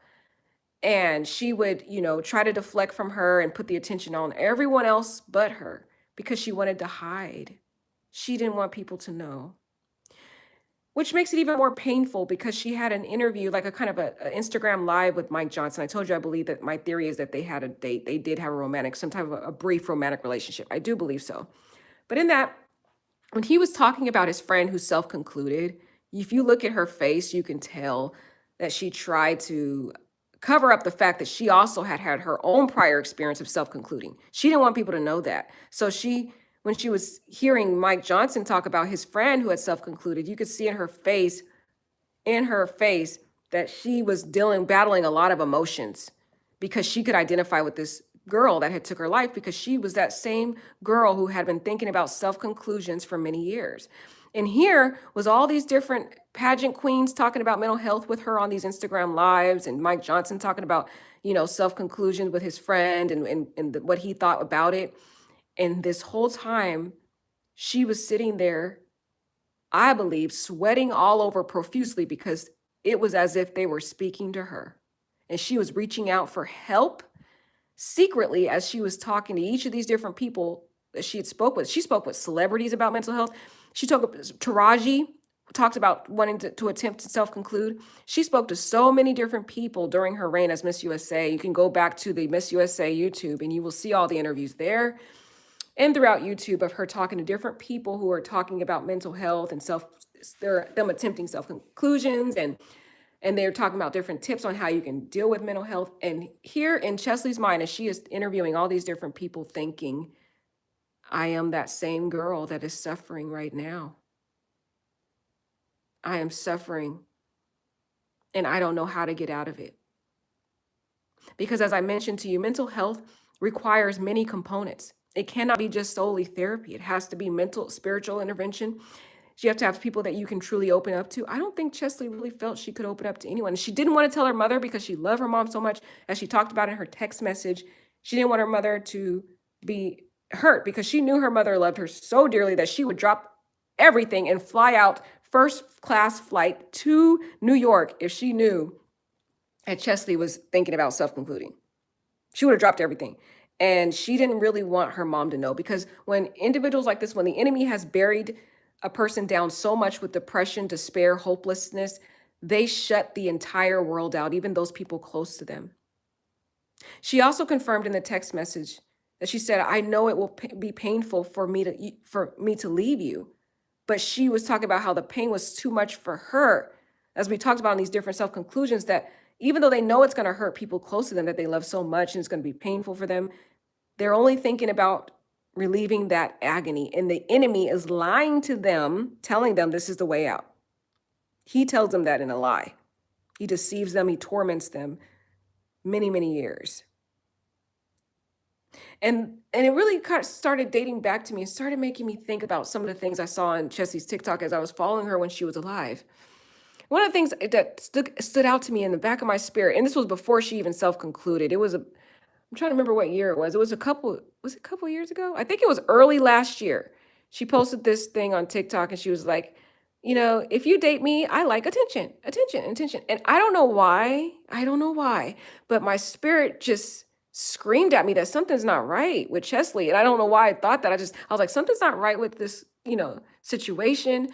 and she would, try to deflect from her and put the attention on everyone else but her, because she wanted to hide. She didn't want people to know. Which makes it even more painful, because she had an interview, like a kind of a Instagram live with Mike Johnson. I told you I believe that my theory is that they had a date. They did have some type of a brief romantic relationship. I do believe so. But in that, when he was talking about his friend who self-concluded, if you look at her face, you can tell that she tried to cover up the fact that she also had her own prior experience of self-concluding. She didn't want people to know that. So when she was hearing Mike Johnson talk about his friend who had self-concluded, you could see in her face that she was battling a lot of emotions, because she could identify with this girl that had took her life, because she was that same girl who had been thinking about self-conclusions for many years. And here was all these different pageant queens talking about mental health with her on these Instagram lives, and Mike Johnson talking about, self-conclusions with his friend and what he thought about it. And this whole time, she was sitting there, I believe, sweating all over profusely, because it was as if they were speaking to her. And she was reaching out for help secretly as she was talking to each of these different people that she had spoke with. She spoke with celebrities about mental health. She Taraji talked about wanting to attempt to self-conclude. She spoke to so many different people during her reign as Miss USA. You can go back to the Miss USA YouTube and you will see all the interviews there and throughout YouTube of her talking to different people who are talking about mental health and them attempting self-conclusions, and they're talking about different tips on how you can deal with mental health. And here in Cheslie's mind, as she is interviewing all these different people, thinking, I am that same girl that is suffering right now. I am suffering, and I don't know how to get out of it. Because as I mentioned to you, mental health requires many components. It cannot be just solely therapy. It has to be mental, spiritual intervention. You have to have people that you can truly open up to. I don't think Cheslie really felt she could open up to anyone. She didn't want to tell her mother because she loved her mom so much. As she talked about in her text message, she didn't want her mother to be hurt, because she knew her mother loved her so dearly that she would drop everything and fly out first-class flight to New York if she knew that Cheslie was thinking about self-concluding. She would have dropped everything. And she didn't really want her mom to know, because when individuals like this, when the enemy has buried a person down so much with depression, despair, hopelessness, they shut the entire world out, even those people close to them. She also confirmed in the text message that she said, I know it will be painful for me to leave you. But she was talking about how the pain was too much for her, as we talked about in these different self-conclusions, that even though they know it's going to hurt people close to them that they love so much and it's going to be painful for them, they're only thinking about relieving that agony. And the enemy is lying to them, telling them this is the way out. He tells them that in a lie. He deceives them. He torments them many, many years. And it really kind of started dating back to me and started making me think about some of the things I saw on Cheslie's TikTok as I was following her when she was alive. One of the things that stood out to me in the back of my spirit, and this was before she even self-concluded. I'm trying to remember what year it was. Was it a couple years ago? I think it was early last year. She posted this thing on TikTok and she was like, if you date me, I like attention, attention, attention. And I don't know why, but my spirit just screamed at me that something's not right with Cheslie. And I don't know why I thought that. I was like, something's not right with this, situation.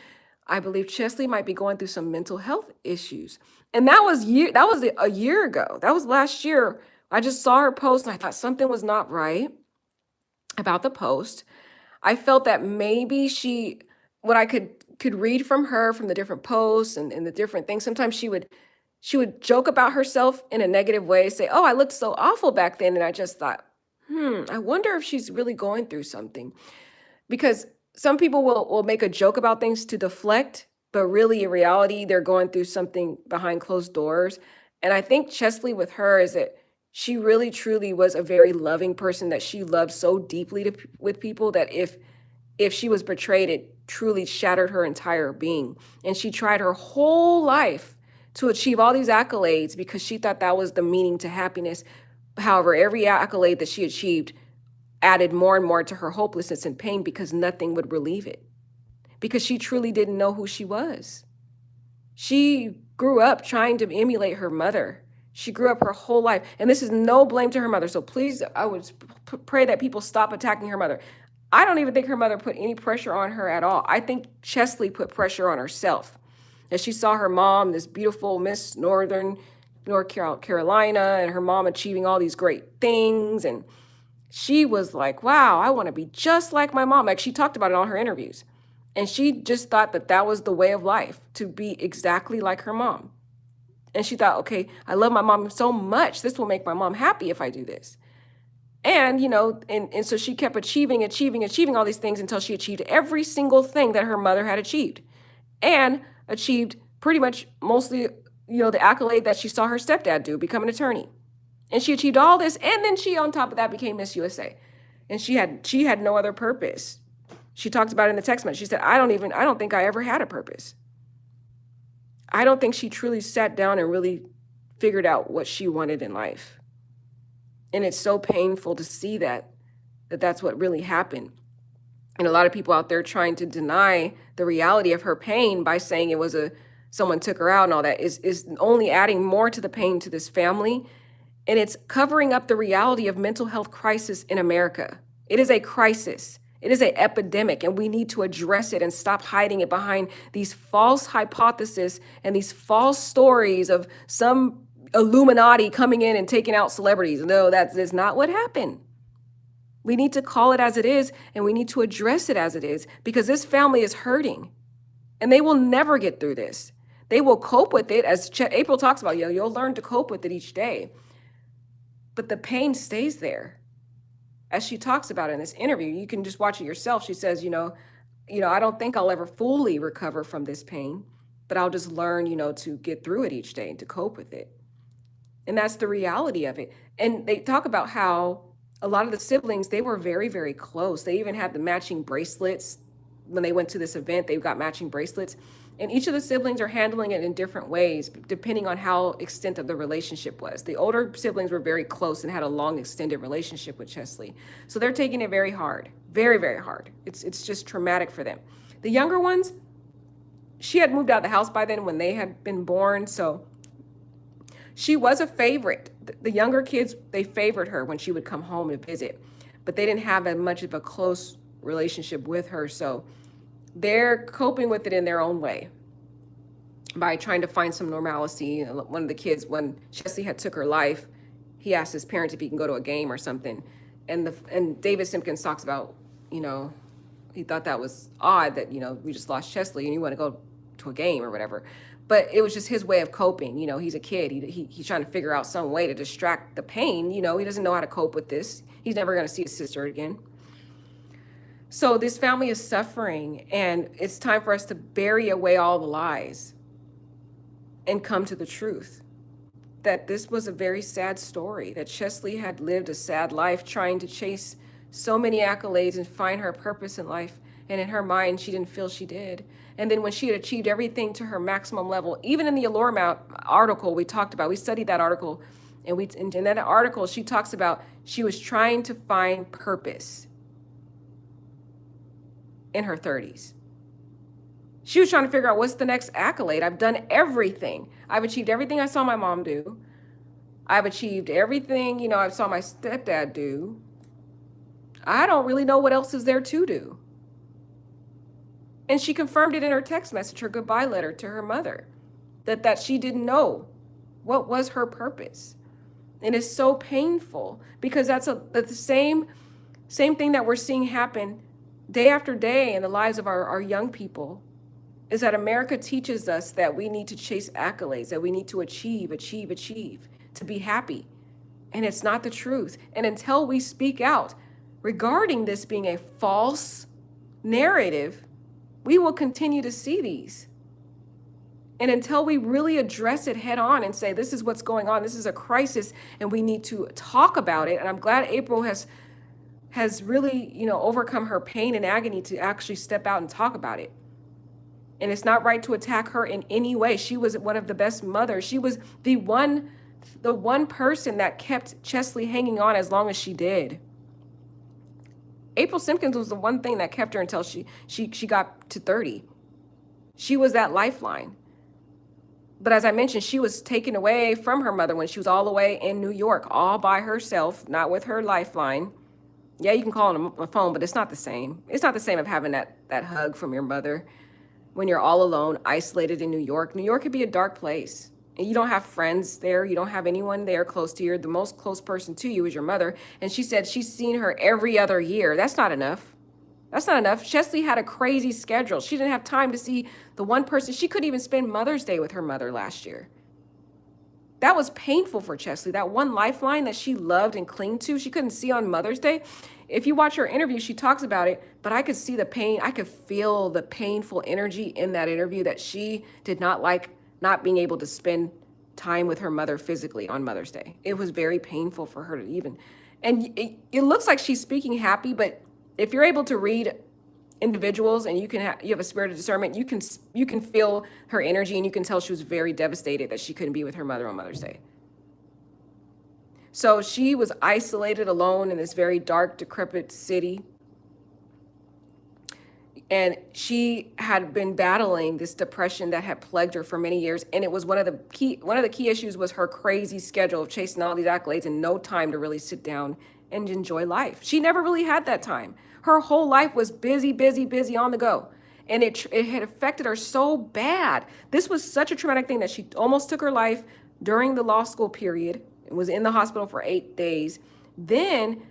I believe Cheslie might be going through some mental health issues. And that was a year ago. That was last year. I just saw her post and I thought something was not right about the post. I felt that maybe what I could read from her, from the different posts and the different things, sometimes she would joke about herself in a negative way, say, oh, I looked so awful back then. And I just thought, I wonder if she's really going through something. Because some people will make a joke about things to deflect, but really in reality, they're going through something behind closed doors. And I think Cheslie with her is that she really truly was a very loving person, that she loved so deeply with people that if she was betrayed, it truly shattered her entire being. And she tried her whole life to achieve all these accolades because she thought that was the meaning to happiness. However, every accolade that she achieved added more and more to her hopelessness and pain because nothing would relieve it. Because she truly didn't know who she was. She grew up trying to emulate her mother. She grew up her whole life. And this is no blame to her mother. So please, I would pray that people stop attacking her mother. I don't even think her mother put any pressure on her at all. I think Cheslie put pressure on herself. As she saw her mom, this beautiful Miss North Carolina, and her mom achieving all these great things. And she was like, wow, I want to be just like my mom. Like, she talked about it on her interviews. And she just thought that was the way of life, to be exactly like her mom. And she thought, okay, I love my mom so much. This will make my mom happy if I do this. And, and so she kept achieving all these things until she achieved every single thing that her mother had achieved, and achieved pretty much mostly, the accolade that she saw her stepdad do, become an attorney. And she achieved all this. And then she, on top of that, became Miss USA. And she had no other purpose. She talked about it in the text message. She said, I don't think I ever had a purpose. I don't think she truly sat down and really figured out what she wanted in life. And it's so painful to see that's what really happened. And a lot of people out there trying to deny the reality of her pain by saying it was someone took her out and all that is only adding more to the pain to this family. And it's covering up the reality of mental health crisis in America. It is a crisis. It is an epidemic, and we need to address it and stop hiding it behind these false hypotheses and these false stories of some Illuminati coming in and taking out celebrities. No, that's not what happened. We need to call it as it is, and we need to address it as it is, because this family is hurting, and they will never get through this. They will cope with it, as April talks about. You'll learn to cope with it each day, but the pain stays there. As she talks about in this interview, you can just watch it yourself. She says, I don't think I'll ever fully recover from this pain, but I'll just learn, to get through it each day and to cope with it. And that's the reality of it. And they talk about how a lot of the siblings, they were very, very close. They even had the matching bracelets. When they went to this event, they've got matching bracelets. And each of the siblings are handling it in different ways, depending on how extent of the relationship was. The older siblings were very close and had a long, extended relationship with Cheslie. So they're taking it very hard, very, very hard. It's just traumatic for them. The younger ones, she had moved out of the house by then when they had been born. So She was a favorite. The younger kids, they favored her when she would come home to visit, but they didn't have as much of a close relationship with her. So they're coping with it in their own way by trying to find some normalcy. One of the kids, when Cheslie had took her life, he asked his parents if he can go to a game or something. And David Simpkins talks about, you know, he thought that was odd that, you know, we just lost Cheslie and you want to go to a game or whatever. But it was just his way of coping. You know, he's a kid. He's trying to figure out some way to distract the pain. You know, he doesn't know how to cope with this. He's never going to see his sister again. So this family is suffering, and it's time for us to bury away all the lies and come to the truth that this was a very sad story, that Cheslie had lived a sad life trying to chase so many accolades and find her purpose in life. And in her mind, she didn't feel she did. And then when she had achieved everything to her maximum level, even in the Allure Mount article we talked about, we studied that article, and in that article, she talks about she was trying to find purpose in her 30s. She was trying to figure out what's the next accolade. I've done everything. I've achieved everything I saw my mom do. I've achieved everything, you know, I saw my stepdad do. I don't really know what else is there to do. And she confirmed it in her text message, her goodbye letter to her mother, that she didn't know what was her purpose. And it's so painful because that's the same thing that we're seeing happen day after day in the lives of our young people, is that America teaches us that we need to chase accolades, that we need to achieve, to be happy. And it's not the truth. And until we speak out regarding this being a false narrative, we will continue to see these. And until we really address it head on and say, this is what's going on, this is a crisis, and we need to talk about it. And I'm glad April has really, you know, overcome her pain and agony to actually step out and talk about it. And it's not right to attack her in any way. She was one of the best mothers. She was the one person that kept Cheslie hanging on as long as she did. April Simpkins was the one thing that kept her until she got to 30. She was that lifeline. But as I mentioned, she was taken away from her mother when she was all the way in New York, all by herself, not with her lifeline. Yeah, you can call on a phone, but it's not the same. It's not the same of having that hug from your mother when you're all alone, isolated in New York. New York could be a dark place. And you don't have friends there. You don't have anyone there close to you. The most close person to you is your mother. And she said she's seen her every other year. That's not enough. That's not enough. Cheslie had a crazy schedule. She didn't have time to see the one person. She couldn't even spend Mother's Day with her mother last year. That was painful for Cheslie. That one lifeline that she loved and clinged to, she couldn't see on Mother's Day. If you watch her interview, she talks about it, but I could see the pain. I could feel the painful energy in that interview that she did not like not being able to spend time with her mother physically on Mother's Day. It was very painful for her to even, and it looks like she's speaking happy, but if you're able to read individuals and you have a spirit of discernment, you can feel her energy, and you can tell she was very devastated that she couldn't be with her mother on Mother's Day. So she was isolated, alone in this very dark, decrepit city. And she had been battling this depression that had plagued her for many years. And it was one of the key issues was her crazy schedule of chasing all these accolades and no time to really sit down and enjoy life. She never really had that time. Her whole life was busy on the go. And it had affected her so bad. This was such a traumatic thing that she almost took her life during the law school period and was in the hospital for 8 days. Then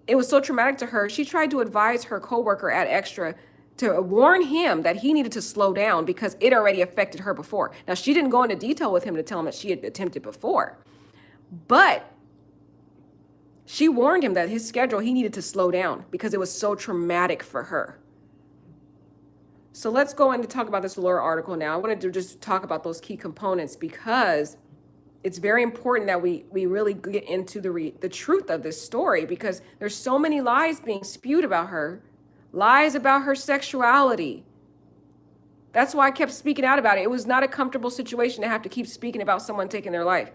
it was so traumatic to her, she tried to advise her coworker at Extra to warn him that he needed to slow down because it already affected her before. Now, she didn't go into detail with him to tell him that she had attempted before, but she warned him that his schedule, he needed to slow down because it was so traumatic for her. So let's go in to talk about this Allure article now. I wanted to just talk about those key components because it's very important that we really get into the truth of this story, because there's so many lies being spewed about her, lies about her sexuality. That's why I kept speaking out about it. It was not a comfortable situation to have to keep speaking about someone taking their life.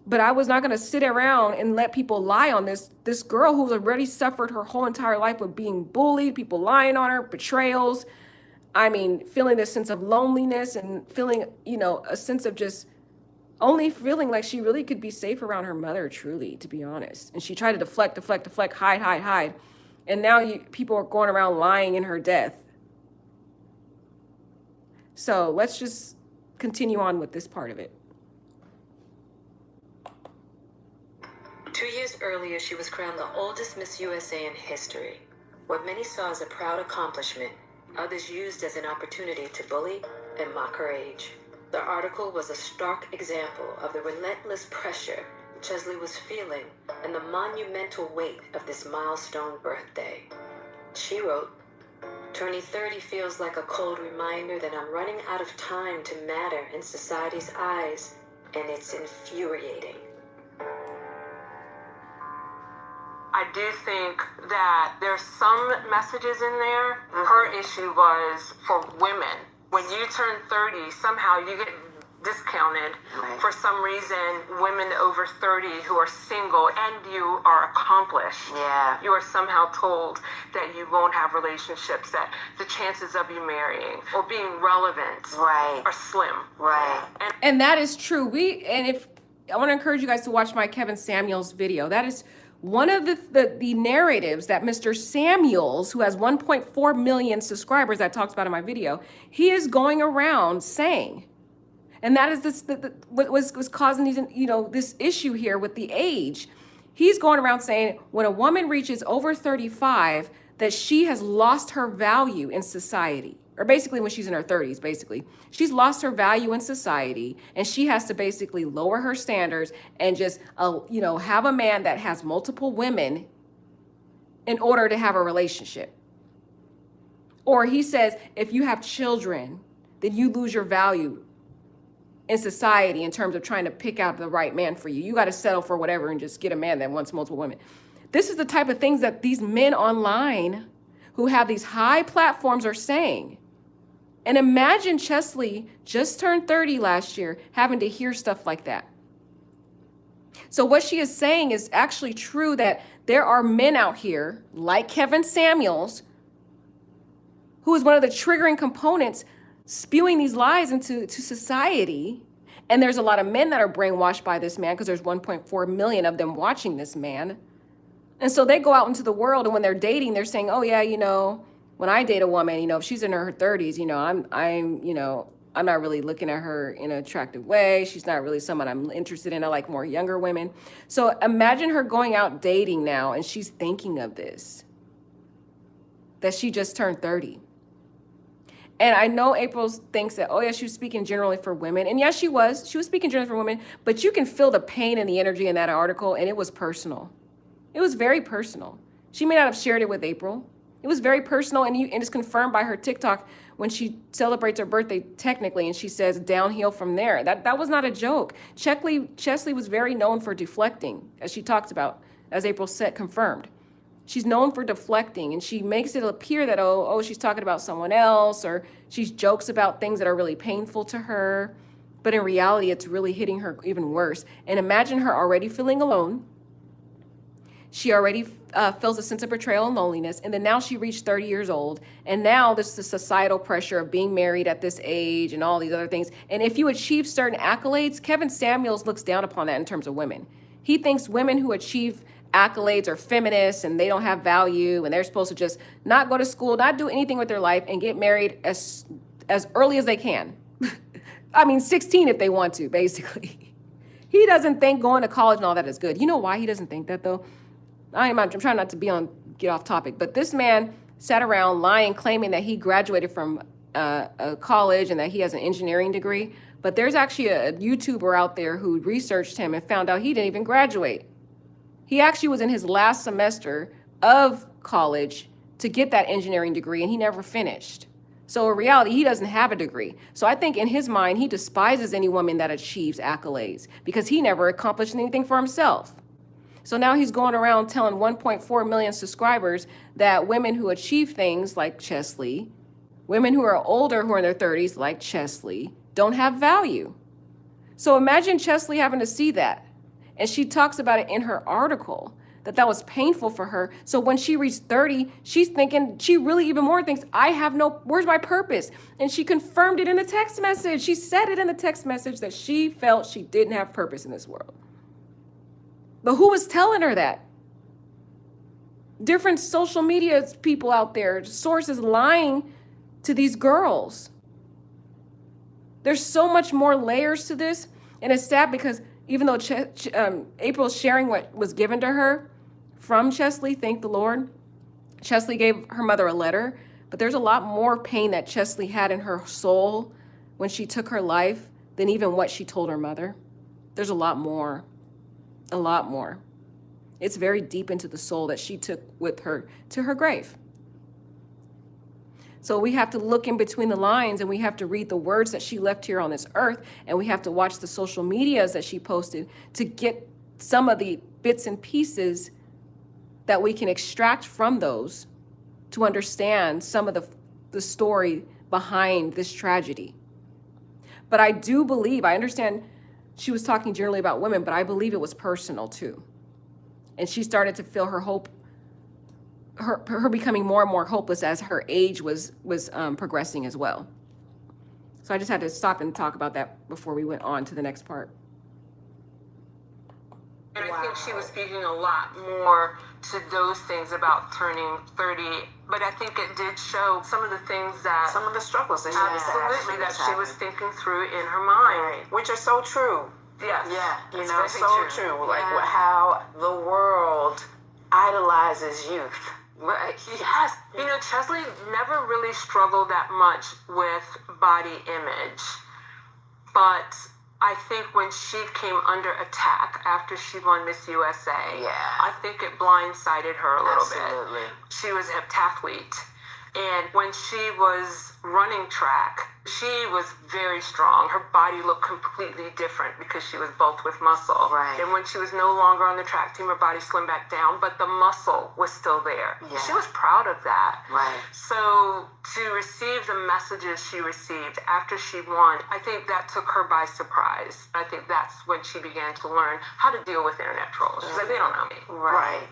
But I was not going to sit around and let people lie on this girl who's already suffered her whole entire life with being bullied, people lying on her, betrayals. I mean, feeling this sense of loneliness and feeling, a sense of just only feeling like she really could be safe around her mother, truly, to be honest. And she tried to deflect, hide. And now people are going around lying in her death. So let's just continue on with this part of it. 2 years earlier, she was crowned the oldest Miss USA in history. What many saw as a proud accomplishment, others used as an opportunity to bully and mock her age. The article was a stark example of the relentless pressure Cheslie was feeling and the monumental weight of this milestone birthday. She wrote, "Turning 30 feels like a cold reminder that I'm running out of time to matter in society's eyes, and it's infuriating." I do think that there's some messages in there. Her issue was for women. When you turn 30, somehow you get discounted. Right. For some reason, women over 30 who are single and you are accomplished, Yeah. you are somehow told that you won't have relationships, that the chances of you marrying or being relevant Right. are slim. Right. And that is true. If I want to encourage you guys to watch my Kevin Samuels video. That is one of the narratives that Mr. Samuels, who has 1.4 million subscribers, that talks about in my video, he is going around saying, and that is what was causing these, this issue here with the age. He's going around saying when a woman reaches over 35, that she has lost her value in society. Or basically when she's in her 30s, basically. She's lost her value in society, and she has to basically lower her standards and just, have a man that has multiple women in order to have a relationship. Or he says, if you have children, then you lose your value in society in terms of trying to pick out the right man for you. You got to settle for whatever and just get a man that wants multiple women. This is the type of things that these men online who have these high platforms are saying. And imagine Cheslie just turned 30 last year having to hear stuff like that. So what she is saying is actually true, that there are men out here like Kevin Samuels, who is one of the triggering components spewing these lies into society. And there's a lot of men that are brainwashed by this man because there's 1.4 million of them watching this man. And so they go out into the world, and when they're dating, they're saying, oh yeah, when I date a woman, if she's in her 30s, I'm not really looking at her in an attractive way. She's not really someone I'm interested in. I like more younger women. So imagine her going out dating now, and she's thinking of this, that she just turned 30. And I know April thinks that, oh yeah, she was speaking generally for women. And yes, she was speaking generally for women, but you can feel the pain and the energy in that article, and it was personal. It was very personal. She may not have shared it with April. It was very personal, and it's confirmed by her TikTok when she celebrates her birthday technically, and she says downhill from there. That was not a joke. Cheslie was very known for deflecting, as she talks about, as April said, confirmed. She's known for deflecting, and she makes it appear that, oh, she's talking about someone else, or she jokes about things that are really painful to her. But in reality, it's really hitting her even worse. And imagine her already feeling alone. She already feels a sense of betrayal and loneliness. And then now she reached 30 years old. And now this is the societal pressure of being married at this age and all these other things. And if you achieve certain accolades, Kevin Samuels looks down upon that in terms of women. He thinks women who achieve accolades are feminists and they don't have value, and they're supposed to just not go to school, not do anything with their life, and get married as early as they can. 16 if they want to, basically. He doesn't think going to college and all that is good. You know why he doesn't think that, though? I'm trying not to get off topic, but this man sat around lying, claiming that he graduated from a college and that he has an engineering degree. But there's actually a YouTuber out there who researched him and found out he didn't even graduate. He actually was in his last semester of college to get that engineering degree, and he never finished. So in reality, he doesn't have a degree. So I think in his mind, he despises any woman that achieves accolades because he never accomplished anything for himself. So now he's going around telling 1.4 million subscribers that women who achieve things like Cheslie, women who are older, who are in their 30s like Cheslie, don't have value. So imagine Cheslie having to see that. And she talks about it in her article, that was painful for her. So when she reached 30, she's thinking, she really even more thinks, where's my purpose? And she confirmed it in the text message. She said it in the text message that she felt she didn't have purpose in this world. But who was telling her that? Different social media people out there, sources lying to these girls. There's so much more layers to this. And it's sad because even though April's sharing what was given to her from Cheslie, thank the Lord, Cheslie gave her mother a letter, but there's a lot more pain that Cheslie had in her soul when she took her life than even what she told her mother. There's a lot more. It's very deep into the soul that she took with her to her grave. So we have to look in between the lines, and we have to read the words that she left here on this earth, and we have to watch the social medias that she posted to get some of the bits and pieces that we can extract from those to understand some of the story behind this tragedy. But I do believe, I understand she was talking generally about women, but I believe it was personal too. And she started to feel her hope, her becoming more and more hopeless as her age was progressing as well. So I just had to stop and talk about that before we went on to the next part. And I think she was speaking a lot more to those things about turning 30. But I think it did show some of the things that... Some of the struggles that absolutely, that she was thinking through in her mind. Right. Which are so true. Yes. Yeah, It's so very true. Like how the world idolizes youth. Right. Yes. You know, Cheslie never really struggled that much with body image. But I think when she came under attack after she won Miss USA, I think it blindsided her a little bit. She was a heptathlete. And when she was running track, she was very strong. Her body looked completely different because she was bulked with muscle. Right. And when she was no longer on the track team, her body slimmed back down, but the muscle was still there. Yeah. She was proud of that. Right. So to receive the messages she received after she won, I think that took her by surprise. I think that's when she began to learn how to deal with internet trolls. She's like, they don't know me. Right.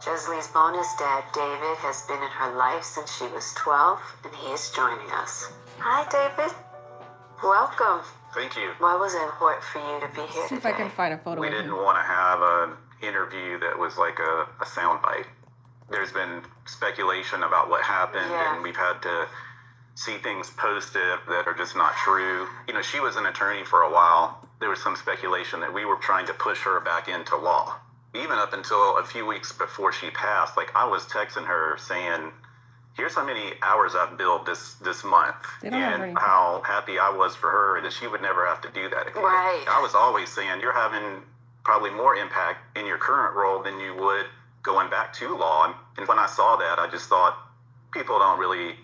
Cheslie's bonus dad, David, has been in her life since she was 12, and he is joining us. Hi, David. Welcome. Thank you. Why was it important for you to be here See if today? I can find a photo We of didn't her. want to have an interview that was like a soundbite. There's been speculation about what happened, and we've had to see things posted that are just not true. You know, she was an attorney for a while. There was some speculation that we were trying to push her back into law. Even up until a few weeks before she passed, like I was texting her saying, here's how many hours I've billed this month, and how happy I was for her that she would never have to do that again. Right. I was always saying, you're having probably more impact in your current role than you would going back to law. And when I saw that, I just thought, people don't really...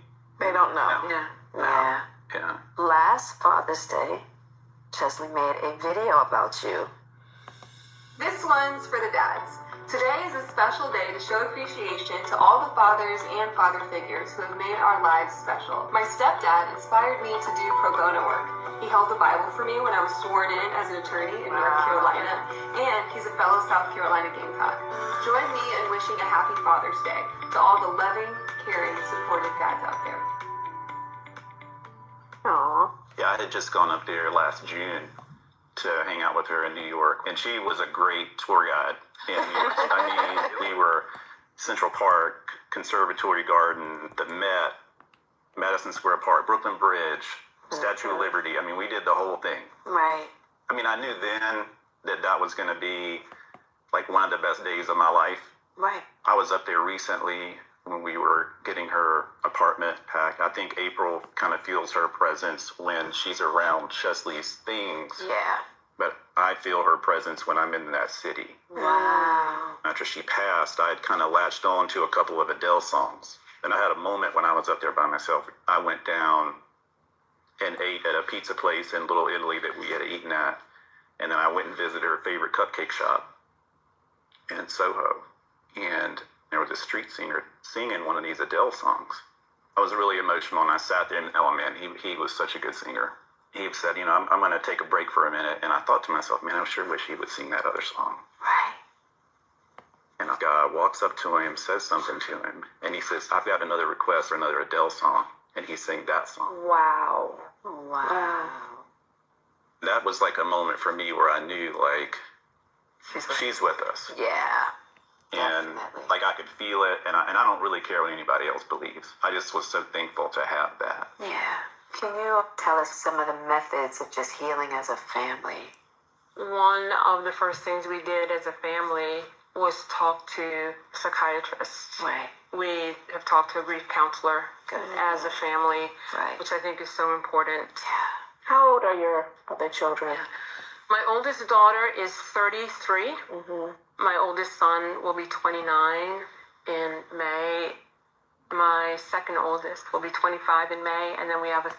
They don't know. Yeah. Last Father's Day, Cheslie made a video about you. This one's for the dads. Today is a special day to show appreciation to all the fathers and father figures who have made our lives special. My stepdad inspired me to do pro bono work. He held the Bible for me when I was sworn in as an attorney in North Carolina, and he's a fellow South Carolina Gamecock. Join me in wishing a happy Father's Day to all the loving, caring, supportive dads out there. Aww. Yeah, I had just gone up there last June to hang out with her in New York, and she was a great tour guide. And I mean, we were Central Park, Conservatory Garden, the Met, Madison Square Park, Brooklyn Bridge, Statue of Liberty. I mean, we did the whole thing. Right. I mean, I knew then that was going to be like one of the best days of my life. Right. I was up there recently when we were getting her apartment packed. I think April kind of feels her presence when she's around Cheslie's things. Yeah. But I feel her presence when I'm in that city. Wow. After she passed, I had kind of latched on to a couple of Adele songs. And I had a moment when I was up there by myself. I went down and ate at a pizza place in Little Italy that we had eaten at. And then I went and visited her favorite cupcake shop in Soho. And there was a street singer singing one of these Adele songs. I was really emotional, and I sat there and, oh man, he was such a good singer. He said, you know, I'm going to take a break for a minute. And I thought to myself, man, I sure wish he would sing that other song. Right. guy walks up to him, says something to him, and he says, "I've got another request for another Adele song," and he sang that song. Wow. Wow. That was like a moment for me where I knew, like, she's with us. Yeah. And Definitely. like I could feel it, and I don't really care what anybody else believes. I just was so thankful to have that. Yeah. Can you tell us some of the methods of just healing as a family? One of the first things we did as a family was talk to psychiatrists. Right. We have talked to a grief counselor as a family, Right. which I think is so important. How old are your other children? My oldest daughter is 33. Mm-hmm. My oldest son will be 29 in May. My second oldest will be 25 in May, and then we have a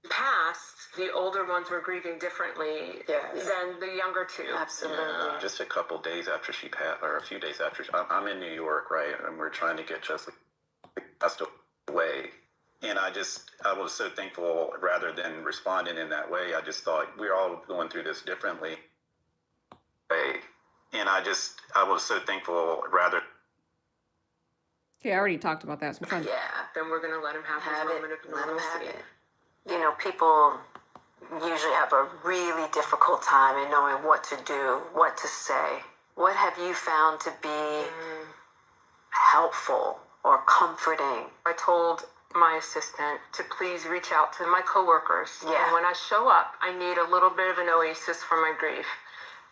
past. The older ones were grieving differently than the younger two. Absolutely. Yeah, just a couple days after she passed, or a few days after, I'm in New York, right, and we're trying to get Cheslie passed away. And I was so thankful, rather than responding in that way, I just thought we're all going through this differently. And I was so thankful, rather. Okay, I already talked about that. So I'm trying to... Yeah, then we're going to let him have his moment of Let him have normalcy. it. You know, people usually have a really difficult time in knowing what to do, what to say. What have you found to be helpful or comforting? I told my assistant to please reach out to my coworkers. Yeah. And when I show up, I need a little bit of an oasis for my grief.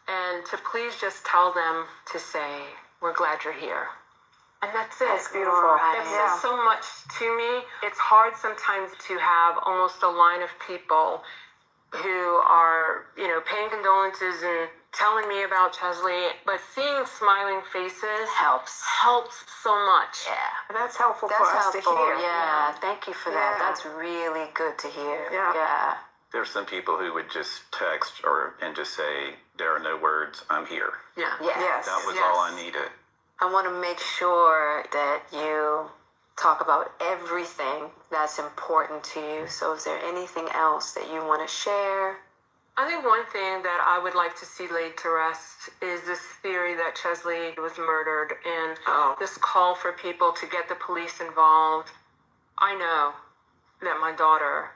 And to please just tell them to say, "We're glad you're here." And that's it. That's beautiful. That says so much to me. It's hard sometimes to have almost a line of people who are, paying condolences and telling me about Cheslie, but seeing smiling faces Helps. so much. Yeah. That's helpful That's for us helpful. to hear. Yeah. Thank you for that. Yeah. That's really good to hear. Yeah. There's some people who would just text and just say, "There are no words, I'm here." Yeah. Yes. That was all I needed. I want to make sure that you talk about everything that's important to you. So is there anything else that you want to share? I think one thing that I would like to see laid to rest is this theory that Cheslie was murdered and this call for people to get the police involved. I know that my daughter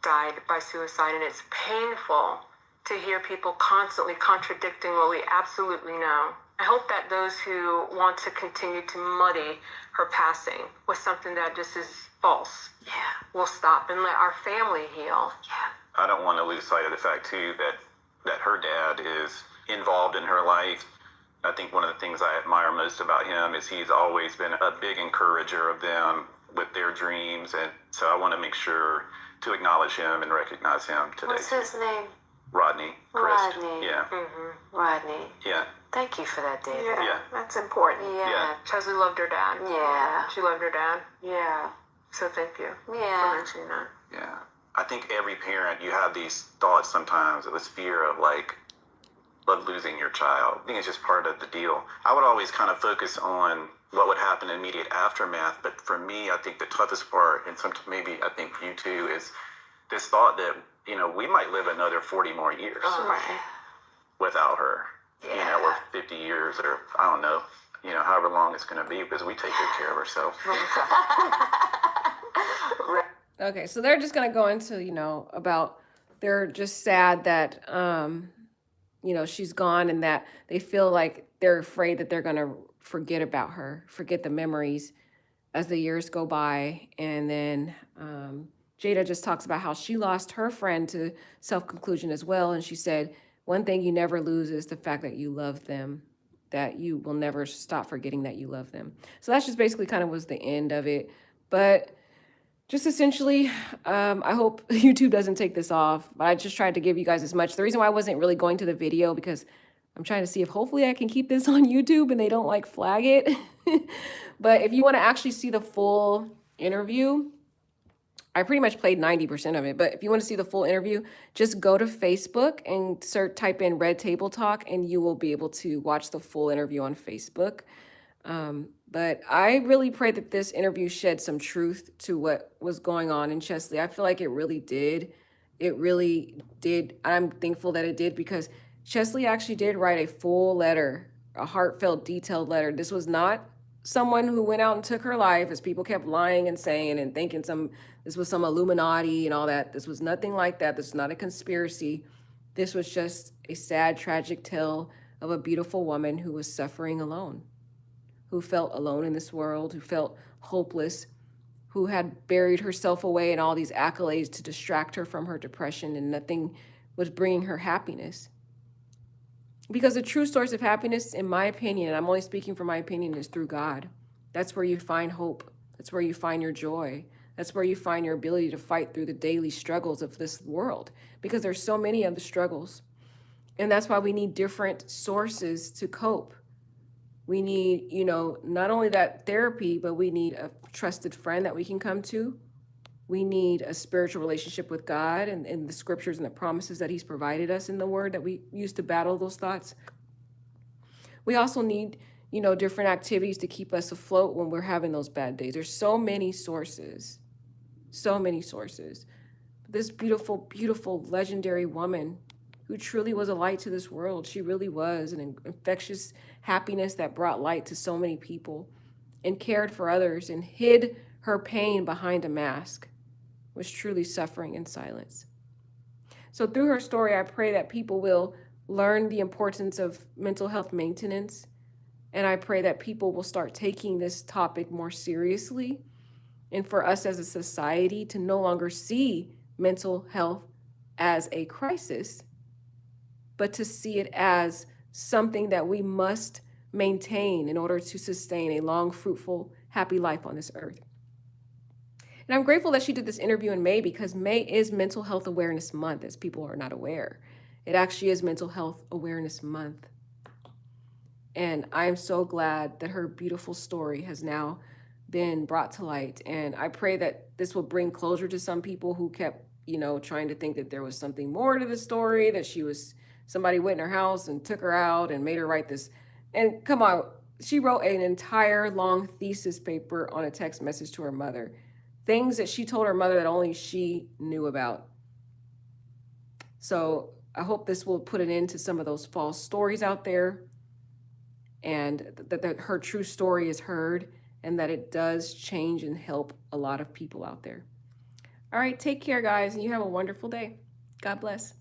died by suicide, and it's painful to hear people constantly contradicting what we absolutely know. I hope that those who want to continue to muddy her passing with something that just is false will stop and let our family heal. I don't want to lose sight of the fact, too, that her dad is involved in her life. I think one of the things I admire most about him is he's always been a big encourager of them with their dreams. And so I want to make sure to acknowledge him and recognize him today. What's his name? Rodney. Kryst. Rodney. Yeah. Rodney. Yeah. Thank you for that, David. Yeah. That's important. Yeah. Cheslie loved her dad. Yeah. She loved her dad. Yeah. So thank you for mentioning that. Yeah. I think every parent, you have these thoughts sometimes of this fear of losing your child. I think it's just part of the deal. I would always kind of focus on what would happen in immediate aftermath. But for me, I think the toughest part, and maybe I think for you too, is this thought that, we might live another 40 more years without her, or 50 years, or I don't know, however long it's going to be, because we take good care of ourselves. Okay, so they're just gonna go into, about they're just sad that she's gone, and that they feel like they're afraid that they're gonna forget about her, forget the memories as the years go by. And then Jada just talks about how she lost her friend to self-conclusion as well, and she said, "One thing you never lose is the fact that you love them, that you will never stop forgetting that you love them." So that's just basically kind of was the end of it. But just essentially, I hope YouTube doesn't take this off, but I just tried to give you guys as much. The reason why I wasn't really going to the video, because I'm trying to see if hopefully I can keep this on YouTube and they don't flag it. But if you want to actually see the full interview, I pretty much played 90% of it. But if you want to see the full interview, just go to Facebook and type in Red Table Talk, and you will be able to watch the full interview on Facebook. But I really pray that this interview shed some truth to what was going on in Cheslie. I feel like it really did. It really did. I'm thankful that it did, because Cheslie actually did write a full letter, a heartfelt, detailed letter. This was not someone who went out and took her life, as people kept lying and saying and thinking this was some Illuminati and all that. This was nothing like that. This is not a conspiracy. This was just a sad, tragic tale of a beautiful woman who was suffering alone, who felt alone in this world, who felt hopeless, who had buried herself away in all these accolades to distract her from her depression, and nothing was bringing her happiness. Because the true source of happiness, in my opinion, and I'm only speaking from my opinion, is through God. That's where you find hope. That's where you find your joy. That's where you find your ability to fight through the daily struggles of this world, because there's so many of the struggles. And that's why we need different sources to cope. We need, not only that therapy, but we need a trusted friend that we can come to. We need a spiritual relationship with God and the scriptures and the promises that he's provided us in the word that we use to battle those thoughts. We also need, different activities to keep us afloat when we're having those bad days. There's so many sources. This beautiful, beautiful, legendary woman who truly was a light to this world. She really was an infectious happiness that brought light to so many people and cared for others and hid her pain behind a mask, was truly suffering in silence. So through her story, I pray that people will learn the importance of mental health maintenance. And I pray that people will start taking this topic more seriously. And for us as a society to no longer see mental health as a crisis, but to see it as something that we must maintain in order to sustain a long, fruitful, happy life on this earth. And I'm grateful that she did this interview in May, because May is Mental Health Awareness Month, as people are not aware. It actually is Mental Health Awareness Month. And I'm so glad that her beautiful story has now been brought to light. And I pray that this will bring closure to some people who kept, trying to think that there was something more to the story, that somebody went in her house and took her out and made her write this. And come on, she wrote an entire long thesis paper on a text message to her mother. Things that she told her mother that only she knew about. So I hope this will put an end to some of those false stories out there, and that her true story is heard, and that it does change and help a lot of people out there. All right, take care, guys, and you have a wonderful day. God bless.